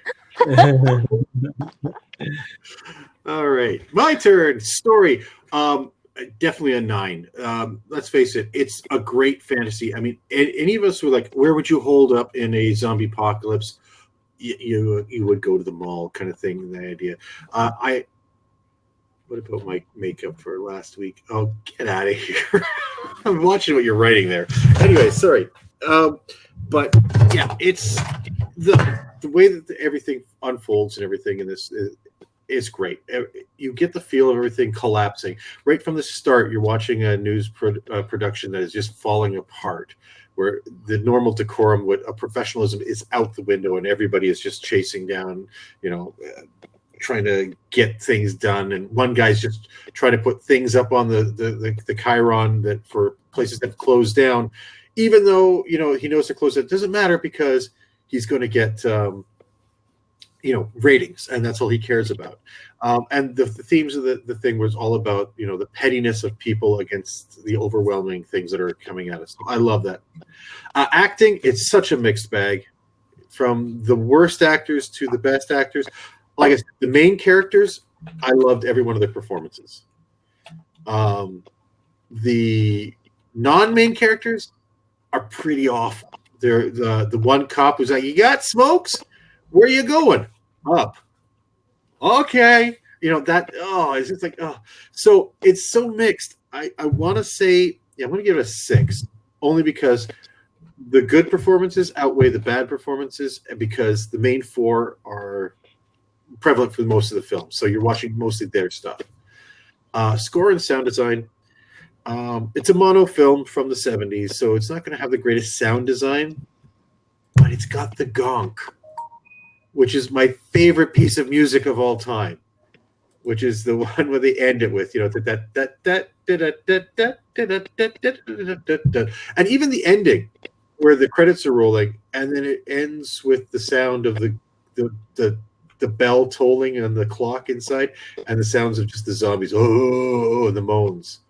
All right, my turn. Story. Definitely a 9. Let's face it, it's a great fantasy. I mean, any of us were like, where would you hold up in a zombie apocalypse? You would go to the mall, kind of thing. The idea. What about my makeup for last week? Oh, get out of here! I'm watching what you're writing there. Anyway, sorry. But yeah, it's the way that everything unfolds and everything in this is great. You get the feel of everything collapsing right from the start. You're watching a news production that is just falling apart, where the normal decorum, professionalism is out the window, and everybody is just chasing down, trying to get things done. And one guy's just trying to put things up on the Chiron that for places that have closed down, even though he knows they're closed. It doesn't matter, because he's going to get ratings, and that's all he cares about. And the themes of the thing was all about the pettiness of people against the overwhelming things that are coming at us. I love that. Acting, it's such a mixed bag, from the worst actors to the best actors. Like I said, the main characters, I loved every one of their performances. The non-main characters are pretty awful. They're the one cop who's like, "You got smokes? Where are you going?" "Up." "Okay." It's just like, oh. So it's so mixed. I want to say, I'm going to give it a 6, only because the good performances outweigh the bad performances, and because the main 4 are prevalent for most of the film, so you're watching mostly their stuff. Score and sound design. It's a mono film from the 70s, so it's not going to have the greatest sound design, but it's got the gonk, which is my favorite piece of music of all time. which is the one where they end it with, and even the ending where the credits are rolling, and then it ends with the sound of the bell tolling on the clock inside, and the sounds of just the zombies, and the moans,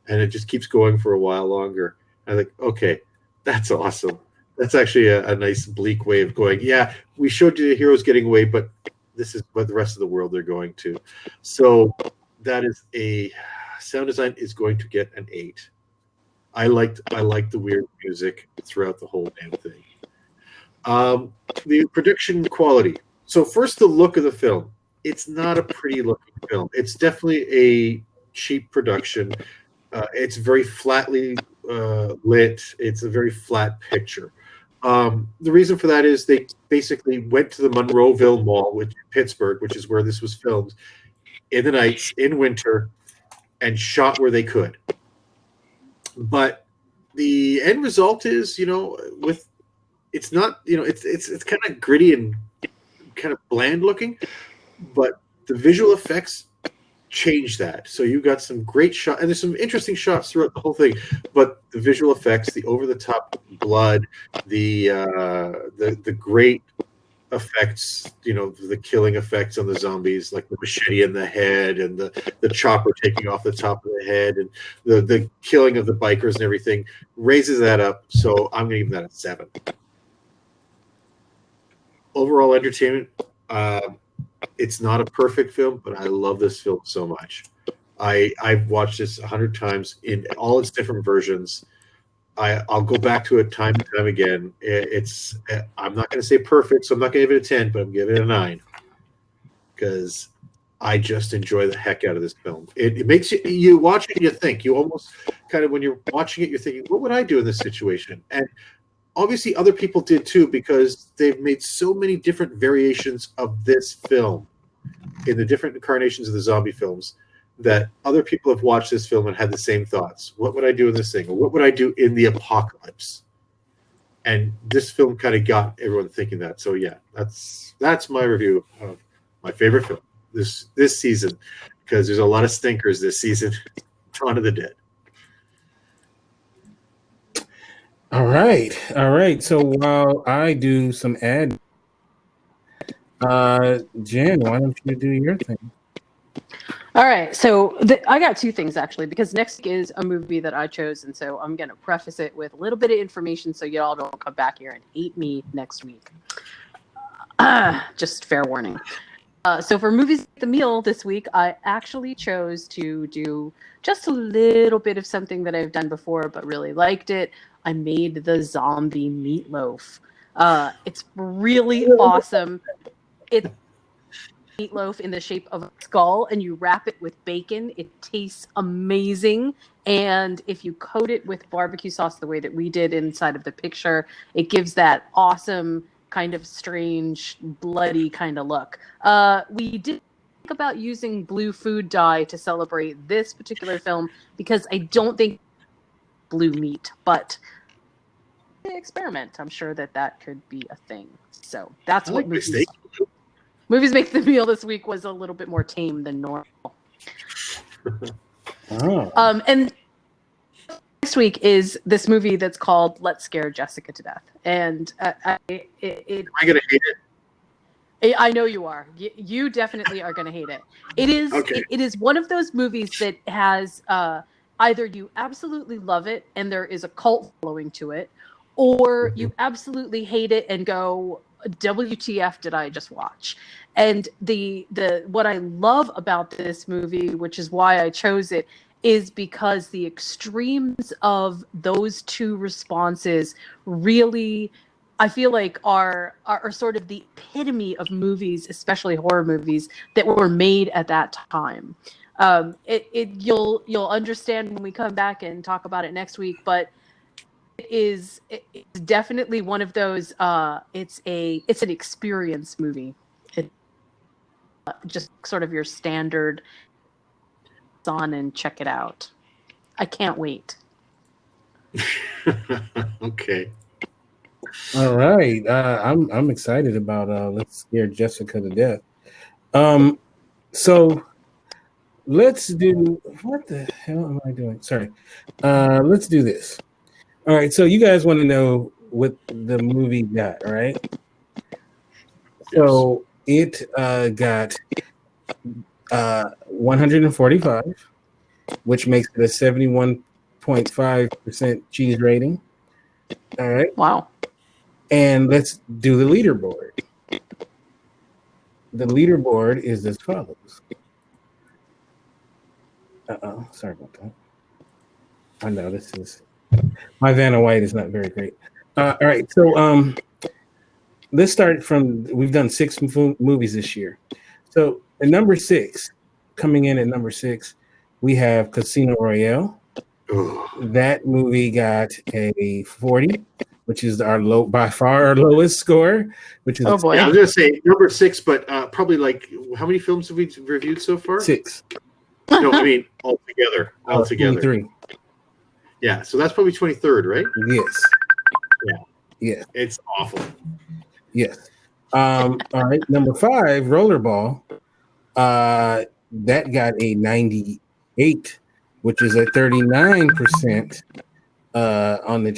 and it just keeps going for a while longer. I think, okay, that's awesome. That's actually a nice bleak way of going. Yeah, we showed you the heroes getting away, but this is what the rest of the world they're going to. So that is a sound design is going to get an 8. I liked the weird music throughout the whole damn thing. The production quality. So first, the look of the film. It's not a pretty looking film. It's definitely a cheap production. It's very flatly lit. It's a very flat picture. The reason for that is they basically went to the Monroeville Mall, which Pittsburgh, which is where this was filmed, in the nights, in winter, and shot where they could. But the end result is, it's not, it's kind of gritty and kind of bland looking, but the visual effects change that. So you got some great shots, and there's some interesting shots throughout the whole thing, but the visual effects, the over-the-top blood, the great effects, the killing effects on the zombies, like the machete in the head and the chopper taking off the top of the head, and the killing of the bikers and everything raises that up. So I'm going to give that a 7. Overall entertainment, it's not a perfect film, but I love this film so much. I've watched this 100 times in all its different versions. I'll go back to it time and time again. I'm not going to say perfect, so I'm not going to give it a 10, but I'm giving it a 9 because I just enjoy the heck out of this film. It makes you watch it and you think. You almost kind of, when you're watching it, you're thinking, what would I do in this situation? And obviously other people did too, because they've made so many different variations of this film in the different incarnations of the zombie films that other people have watched this film and had the same thoughts. What would I do in this thing? Or what would I do in the apocalypse? And this film kind of got everyone thinking that. So yeah, that's my review of my favorite film this season, because there's a lot of stinkers this season. Dawn of the Dead. All right. So while I do some ad, Jen, why don't you do your thing? All right, so I got 2 things actually, because next week is a movie that I chose, and so I'm going to preface it with a little bit of information so y'all don't come back here and hate me next week. Just fair warning. So for Movies the Meal this week, I actually chose to do just a little bit of something that I've done before, but really liked it. I made the zombie meatloaf. It's really awesome. It's meatloaf in the shape of a skull, and you wrap it with bacon. It tastes amazing. And if you coat it with barbecue sauce the way that we did inside of the picture, it gives that awesome kind of strange, bloody kind of look. We did think about using blue food dye to celebrate this particular film because I don't think blue meat, but experiment. I'm sure that could be a thing. So that's what Movies Make the Meal this week was a little bit more tame than normal. And next week is this movie that's called Let's Scare Jessica to Death. And I'm going to hate it. I know you are. You definitely are going to hate it. It is okay. It is one of those movies that has either you absolutely love it and there is a cult following to it, or you absolutely hate it and go, WTF did I just watch? And the what I love about this movie, which is why I chose it, is because the extremes of those two responses really, I feel like are sort of the epitome of movies, especially horror movies, that were made at that time. You'll understand when we come back and talk about it next week, but it's definitely one of those. It's an experience movie. It just sort of your standard on and check it out. I can't wait. Okay. All right. I'm excited about Let's Scare Jessica to Death. So let's do what the hell am I doing? Sorry. Let's do this. All right, so you guys want to know what the movie got, right? So it got 145, which makes it a 71.5% cheese rating. All right. Wow. And let's do the leaderboard. The leaderboard is as follows. Sorry about that. I know this is my Vanna White is not very great. All right, so let's start from. We've done 6 movies this year. So at number 6, coming in at number 6, we have Casino Royale. That movie got a 40, which is by far our lowest score. Which is boy. Yeah, I was gonna say number 6, but probably like how many films have we reviewed so far? 6. No, I mean altogether. 23. Yeah, so that's probably 23rd, right? Yes. Yeah. Yeah. It's awful. Yes. All right. Number 5, Rollerball. That got a 98, which is a 39% on the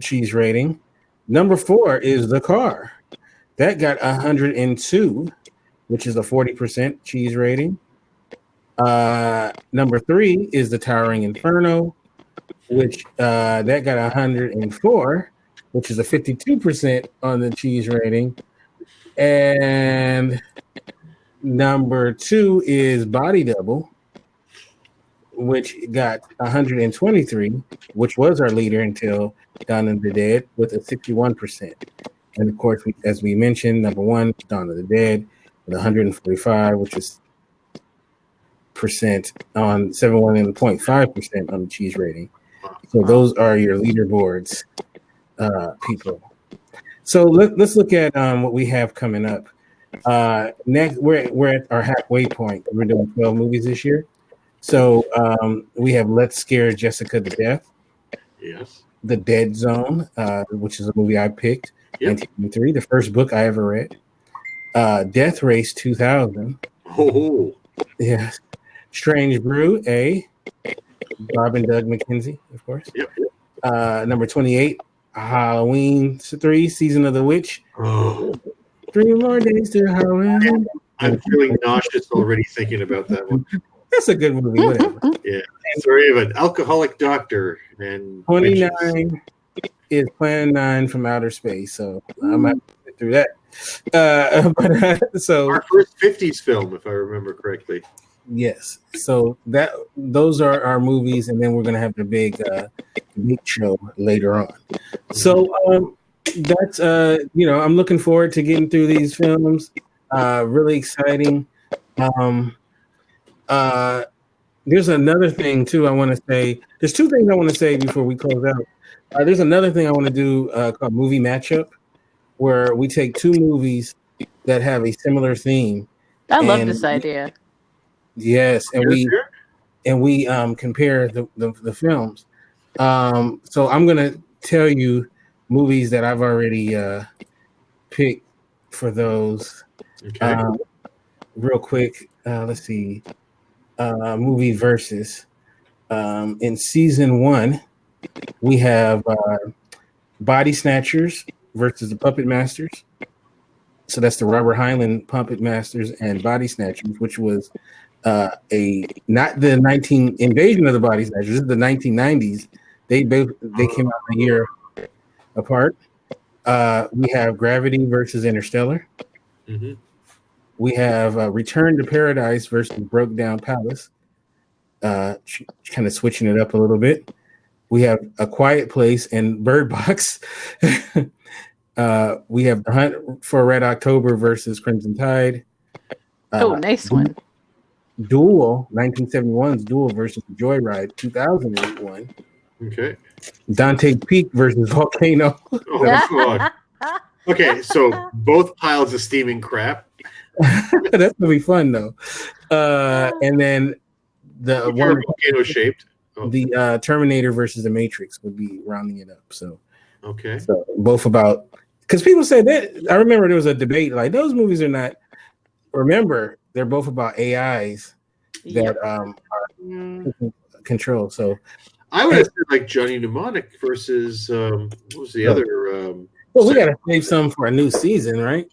cheese rating. Number 4 is The Car. That got 102, which is a 40% cheese rating. Number 3 is The Towering Inferno, which that got 104, which is a 52% on the cheese rating. And number 2 is Body Double, which got 123, which was our leader until Dawn of the Dead with a 61%. And of course, as we mentioned, number 1, Dawn of the Dead with 145, which is percent on 71.5% on the cheese rating. So those are your leaderboards, people. So let's look at what we have coming up. Next, we're at our halfway point. We're doing 12 movies this year. So we have Let's Scare Jessica to Death. Yes. The Dead Zone, which is a movie I picked. Yep. 1983, the first book I ever read. Death Race 2000. Oh. Yeah. Strange Brew, Bob and Doug McKenzie, of course. Yep. Number 28, Halloween 3, Season of the Witch. Oh. 3 more days to Halloween. I'm feeling nauseous already thinking about that one. That's a good movie, whatever. Yeah. Story of an alcoholic doctor and 29 witches. is Plan 9 from Outer Space, so I'm going to get through that. So our first 50s film, if I remember correctly. Yes. So those are our movies, and then we're gonna have the big show later on. So that's I'm looking forward to getting through these films. Really exciting. There's another thing too I want to say. There's 2 things I want to say before we close out. There's another thing I want to do called movie matchup, where we take 2 movies that have a similar theme. I love this idea. Yes, and we compare the films. So I'm gonna tell you movies that I've already picked for those. Okay. Real quick, let's see. Movie versus. In season 1, we have Body Snatchers versus the Puppet Masters. So that's the Robert Heinlein Puppet Masters and Body Snatchers, which was not the Invasion of the Body Snatchers. This is the 1990s. They came out a year apart. We have Gravity versus Interstellar. Mm-hmm. We have Return to Paradise versus Broke Down Palace. Kind of switching it up a little bit. We have A Quiet Place and Bird Box. We have The Hunt for Red October versus Crimson Tide. Nice one. Duel, 1971's Duel versus Joyride, 2001. Okay. Dante Peak versus Volcano. Oh, okay, so both piles of steaming crap. That's gonna be fun though. And then the one volcano shaped. The Terminator versus the Matrix would be rounding it up. So okay. So both about because people said that I remember there was a debate like those movies are not. Remember, They're both about AIs that are control. So I would have said like Johnny Mnemonic versus what was the other? Well, we got to save some for a new season, right?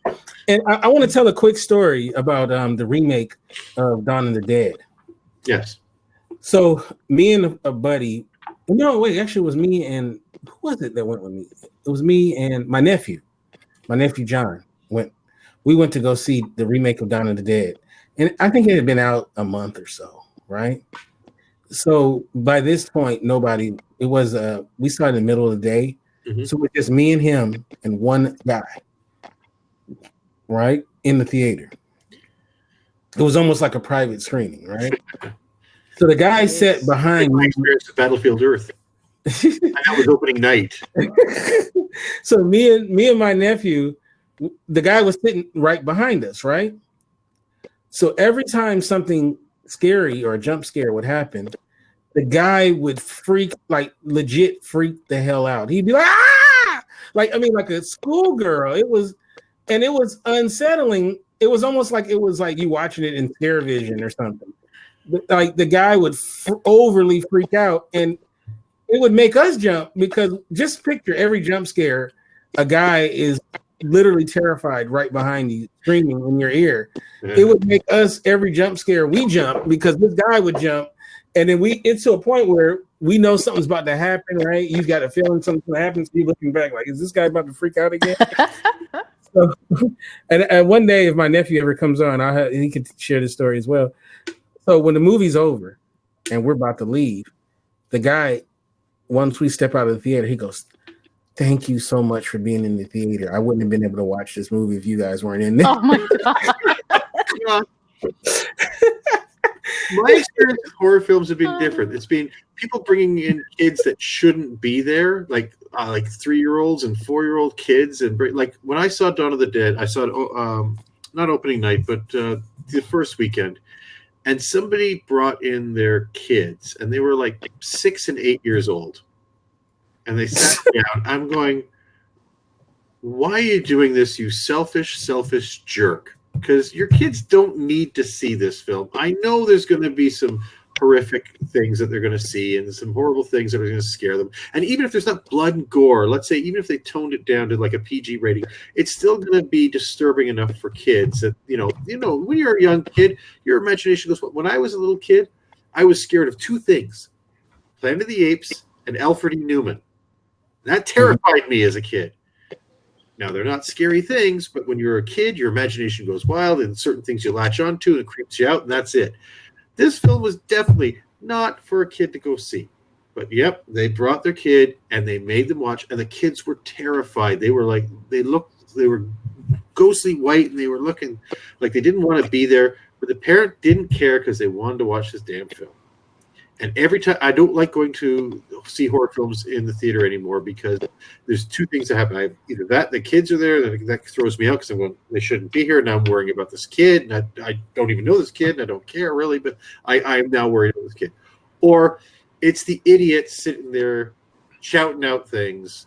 And I want to tell a quick story about the remake of Dawn of the Dead. Yes. So me and a buddy, no, wait, actually it was me and who was it that went with me? It was me and my nephew John went. We went to go see the remake of Dawn of the Dead. And I think it had been out a month or so, right? So by this point, we saw it in the middle of the day. Mm-hmm. So it was just me and him and one guy, right? In the theater. It was almost like a private screening, right? So the guy sat behind me. Experience of Battlefield Earth. And that was opening night. So me and my nephew, the guy was sitting right behind us, right? So every time something scary or a jump scare would happen, the guy would legit freak the hell out. He'd be like, ah! Like a schoolgirl. It was unsettling. It was almost like you watching it in Scare-Vision or something. Like the guy would overly freak out, and it would make us jump because just picture every jump scare, a guy is literally terrified right behind you, screaming in your ear. It would make us every jump scare we jump because this guy would jump, and then it's to a point where we know something's about to happen, right? You've got a feeling something happens. You looking back like, is this guy about to freak out again? So, and one day, if my nephew ever comes on, he could share this story as well. So when the movie's over and we're about to leave, the guy, once we step out of the theater, he goes, "Thank you so much for being in the theater. I wouldn't have been able to watch this movie if you guys weren't in there." Oh my god. My experience with horror films have been different. It's been people bringing in kids that shouldn't be there, like 3-year-olds and 4-year-old kids, and like when I saw Dawn of the Dead, I saw it not opening night, but the first weekend, and somebody brought in their kids, and they were like 6 and 8 years old, and they sat down. I'm going, why are you doing this, you selfish jerk? Because your kids don't need to see this film. I know there's going to be some horrific things that they're going to see and some horrible things that are going to scare them. And even if there's not blood and gore, let's say even if they toned it down to like a PG rating, it's still going to be disturbing enough for kids that, you know, when you're a young kid, your imagination goes. When I was a little kid, I was scared of 2 things: Planet of the Apes and Alfred E. Newman. That terrified me as a kid. Now, they're not scary things, but when you're a kid, your imagination goes wild, and certain things you latch onto and it creeps you out, and that's it. This film was definitely not for a kid to go see. But, yep, they brought their kid, and they made them watch, and the kids were terrified. They were they were ghostly white, and they were looking like they didn't want to be there, but the parent didn't care because they wanted to watch this damn film. And every time, I don't like going to see horror films in the theater anymore because there's 2 things that happen. Either the kids are there, that throws me out because I'm going, they shouldn't be here. Now I'm worrying about this kid, and I don't even know this kid, and I don't care really, but I'm now worried about this kid. Or it's the idiot sitting there shouting out things,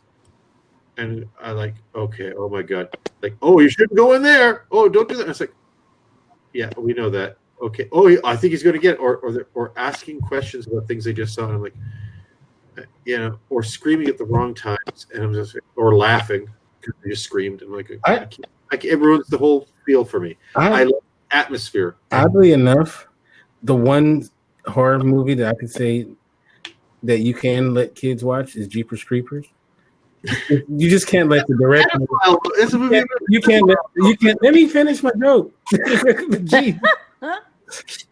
and I like, okay, oh my God. Like, oh, you shouldn't go in there. Oh, don't do that. And it's like, yeah, we know that. Okay. Oh, I think he's going to get it. Or asking questions about things they just saw. And I'm like, or screaming at the wrong times. And I'm just, or laughing because they just screamed. And like, it ruins the whole feel for me. I love atmosphere. Oddly enough, the one horror movie that I could say that you can let kids watch is Jeepers Creepers. You just can't let the director. You can't. Let me finish my joke. Gee.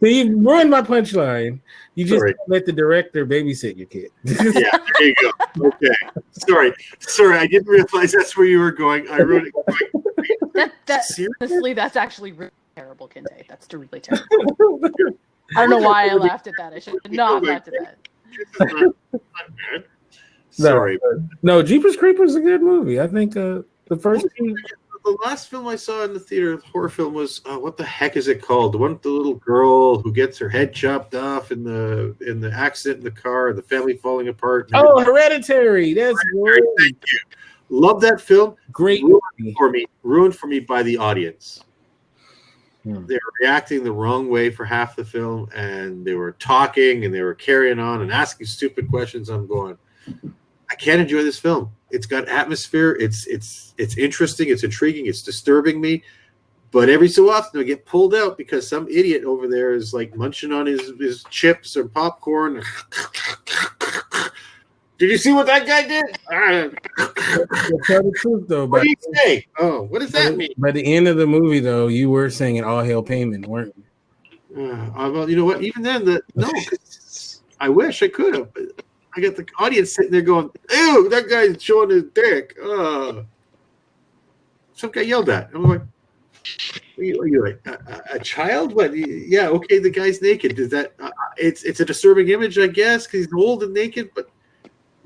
So you ruined my punchline. You just can't let the director babysit your kid. Yeah, there you go. Okay. Sorry. I didn't realize that's where you were going. I ruined it. Honestly, that's actually really terrible, Kente. That's really terrible. I don't know why I laughed at that. I should not laugh at that. Sorry. No, Jeepers Creepers is a good movie. I think the first two. The last film I saw in the theater, horror film, was what the heck is it called? The one with the little girl who gets her head chopped off in the accident in the car, and the family falling apart. Oh, Hereditary. That's great. Thank you. Love that film. Great ruined for me by the audience. They were reacting the wrong way for half the film, and they were talking and they were carrying on and asking stupid questions. I'm going, I can't enjoy this film. It's got atmosphere. It's interesting. It's intriguing. It's disturbing me. But every so often I get pulled out because some idiot over there is like munching on his chips or popcorn. Did you see what that guy did? Tell the truth, though. What do you say? Oh, what does that mean? By the end of the movie, though, you were singing "All Hail Payment," weren't you? Well, you know what? Even then, no. I wish I could have. But I got the audience sitting there going, "Ew, that guy's showing his dick." Some guy yelled at. I'm like, "Are you like a child? What? Yeah, okay. The guy's naked. Does that? It's a disturbing image, I guess, because he's old and naked, but."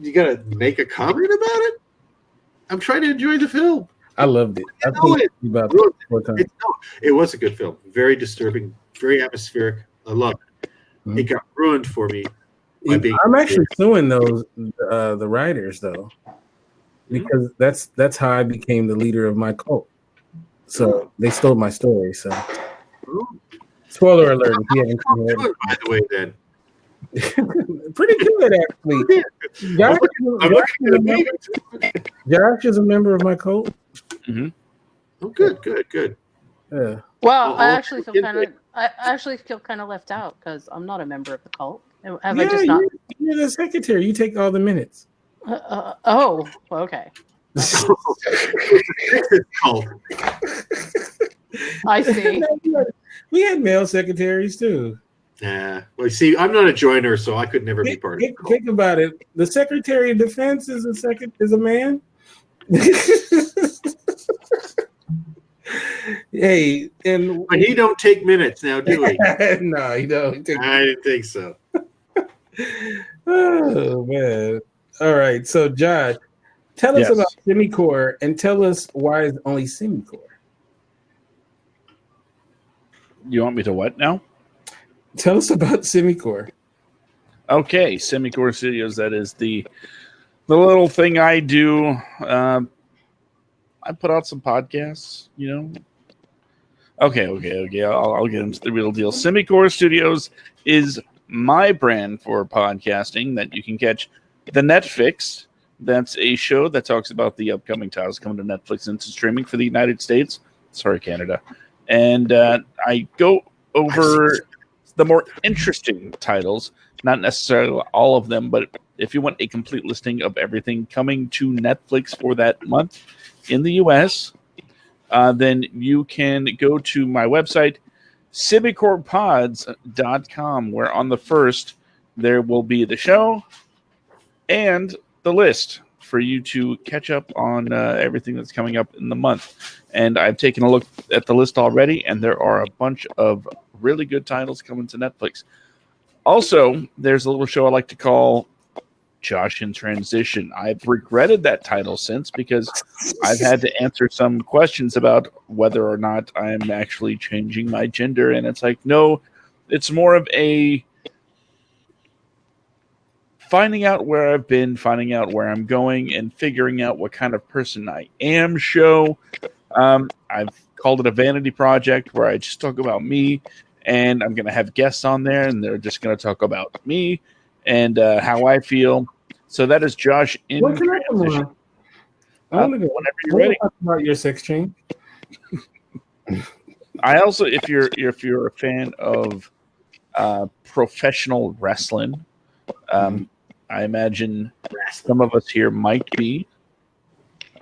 You gotta make a comment about it. I'm trying to enjoy the film. I loved it. It was a good film. Very disturbing. Very atmospheric. I love it. Mm-hmm. It got ruined for me. I'm actually suing those the writers though, because that's how I became the leader of my cult. So they stole my story. So spoiler alert! If you haven't seen it, by the way, then. Pretty good, actually. Josh is a member of my cult. Mm-hmm. Oh, good. Yeah. Well, I actually feel kind of left out because I'm not a member of the cult. I just not? You're the secretary. You take all the minutes. Oh, okay. I see. We had male secretaries too. Well, see, I'm not a joiner, so I could never be part of it. Think about it. The Secretary of Defense is a man. Hey, but he don't take minutes now, do he? No, he don't. I didn't think so. Oh man! All right, so Josh, tell us about Semicore and tell us why it's only Semicore. You want me to what now? Tell us about Semicore. Okay, Semicore Studios. That is the little thing I do. I put out some podcasts, you know. Okay. I'll get into the real deal. Semicore Studios is my brand for podcasting that you can catch. The Netflix. That's a show that talks about the upcoming titles coming to Netflix into streaming for the United States. Sorry, Canada. And I go over the more interesting titles, not necessarily all of them, but if you want a complete listing of everything coming to Netflix for that month in the US, then you can go to my website, CivicorPods.com, where on the first there will be the show and the list for you to catch up on everything that's coming up in the month. And I've taken a look at the list already, and there are a bunch of really good titles coming to Netflix. Also, there's a little show I like to call Josh in Transition. I've regretted that title since because I've had to answer some questions about whether or not I'm actually changing my gender. And it's like, no, it's more of a finding out where I've been, finding out where I'm going, and figuring out what kind of person I am show. I've called it a vanity project where I just talk about me, and I'm going to have guests on there, and they're just going to talk about me and how I feel. So that is Josh in Transition. Whenever you're ready. Talk about your sex change. I also, if you're a fan of professional wrestling, I imagine some of us here might be.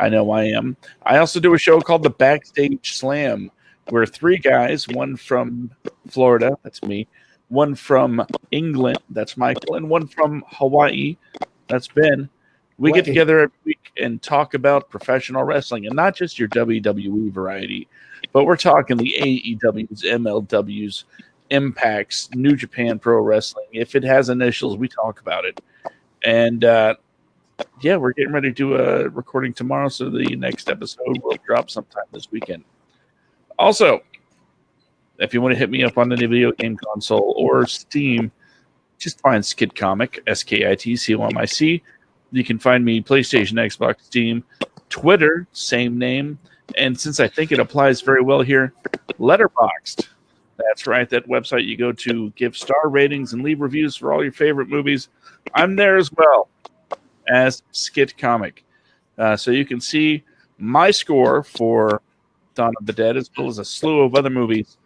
I know I am. I also do a show called The Backstage Slam, where three guys, one from Florida, that's me, one from England, that's Michael, and one from Hawaii, that's Ben. We get together every week and talk about professional wrestling, and not just your WWE variety, but we're talking the AEWs, MLWs, Impacts, New Japan Pro Wrestling. If it has initials, we talk about it. And we're getting ready to do a recording tomorrow, so the next episode will drop sometime this weekend. Also, if you want to hit me up on any video game console or Steam, just find Skid Comic, SKITCOMIC. You can find me PlayStation, Xbox, Steam, Twitter, same name. And since I think it applies very well here, Letterboxd. That's right. That website you go to, give star ratings and leave reviews for all your favorite movies. I'm there as well as Skit Comic. So you can see my score for Dawn of the Dead as well as a slew of other movies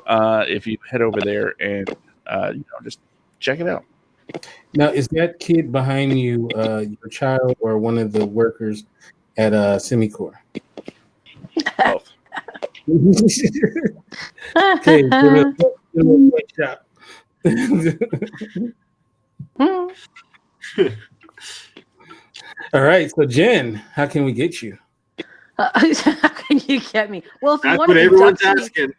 if you head over there and just check it out. Now, is that kid behind you your child or one of the workers at Semicore? Both. Okay, shop. All right, so Jen, how can we get you? How can you get me? Well, if you That's want what to everyone's induct asking.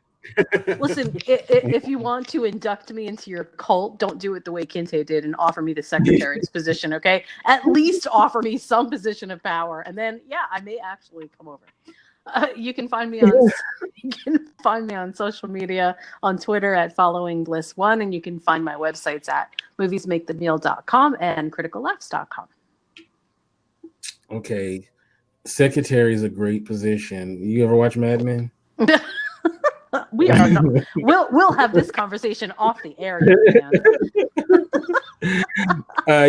listen, if you want to induct me into your cult, don't do it the way Kinte did and offer me the secretary's position, okay? At least offer me some position of power, and then I may actually come over. You can find me on social media, on Twitter at followingbliss1, and you can find my websites at moviesmakethemeal.com and criticallaughs.com. Okay, secretary is a great position. You ever watch Mad Men? We are not. We'll have this conversation off the air, man.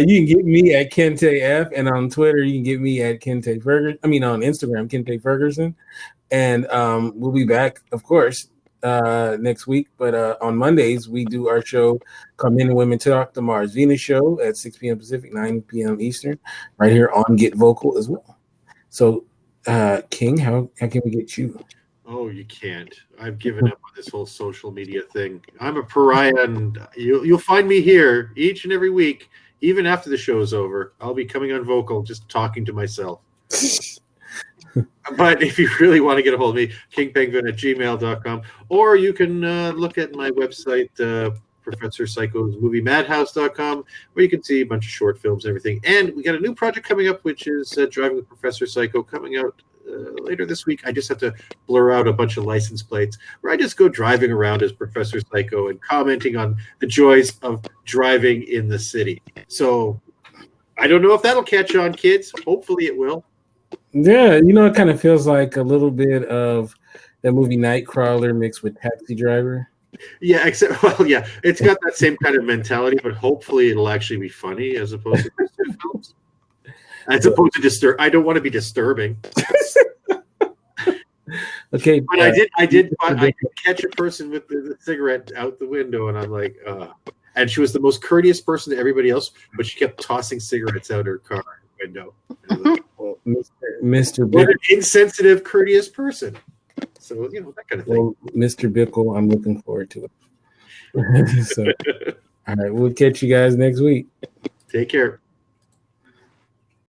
You can get me at Kente F, and on Twitter you can get me at Kente Ferguson. I mean, on Instagram, Kente Ferguson. And we'll be back, of course, next week. But on Mondays we do our show, Come Men and Women Talk, the Mars Venus show at 6 p.m. Pacific, 9 p.m. Eastern, right here on Get Vocal as well. So, King, how can we get you? Oh, you can't. I've given up on this whole social media thing. I'm a pariah, and you'll find me here each and every week, even after the show's over. I'll be coming on Vocal, just talking to myself. But if you really want to get a hold of me, kingpenguin@gmail.com, or you can look at my website, Professor Psycho's MovieMadhouse.com, where you can see a bunch of short films and everything. And we got a new project coming up, which is Driving with Professor Psycho, coming out later this week. I just have to blur out a bunch of license plates where I just go driving around as Professor Psycho and commenting on the joys of driving in the city. So I don't know if that'll catch on, kids. Hopefully it will. Yeah, it kind of feels like a little bit of that movie Nightcrawler mixed with Taxi Driver. Yeah, it's got that same kind of mentality, but hopefully it'll actually be funny as opposed to films. As opposed to disturb. I don't want to be disturbing. Okay, but I did catch a person with the cigarette out the window, and I'm like, and she was the most courteous person to everybody else, but she kept tossing cigarettes out her car window. Well, Mr. What an insensitive, courteous person. So, that kind of thing. Well, Mr. Bickle, I'm looking forward to it. So, all right, we'll catch you guys next week. Take care.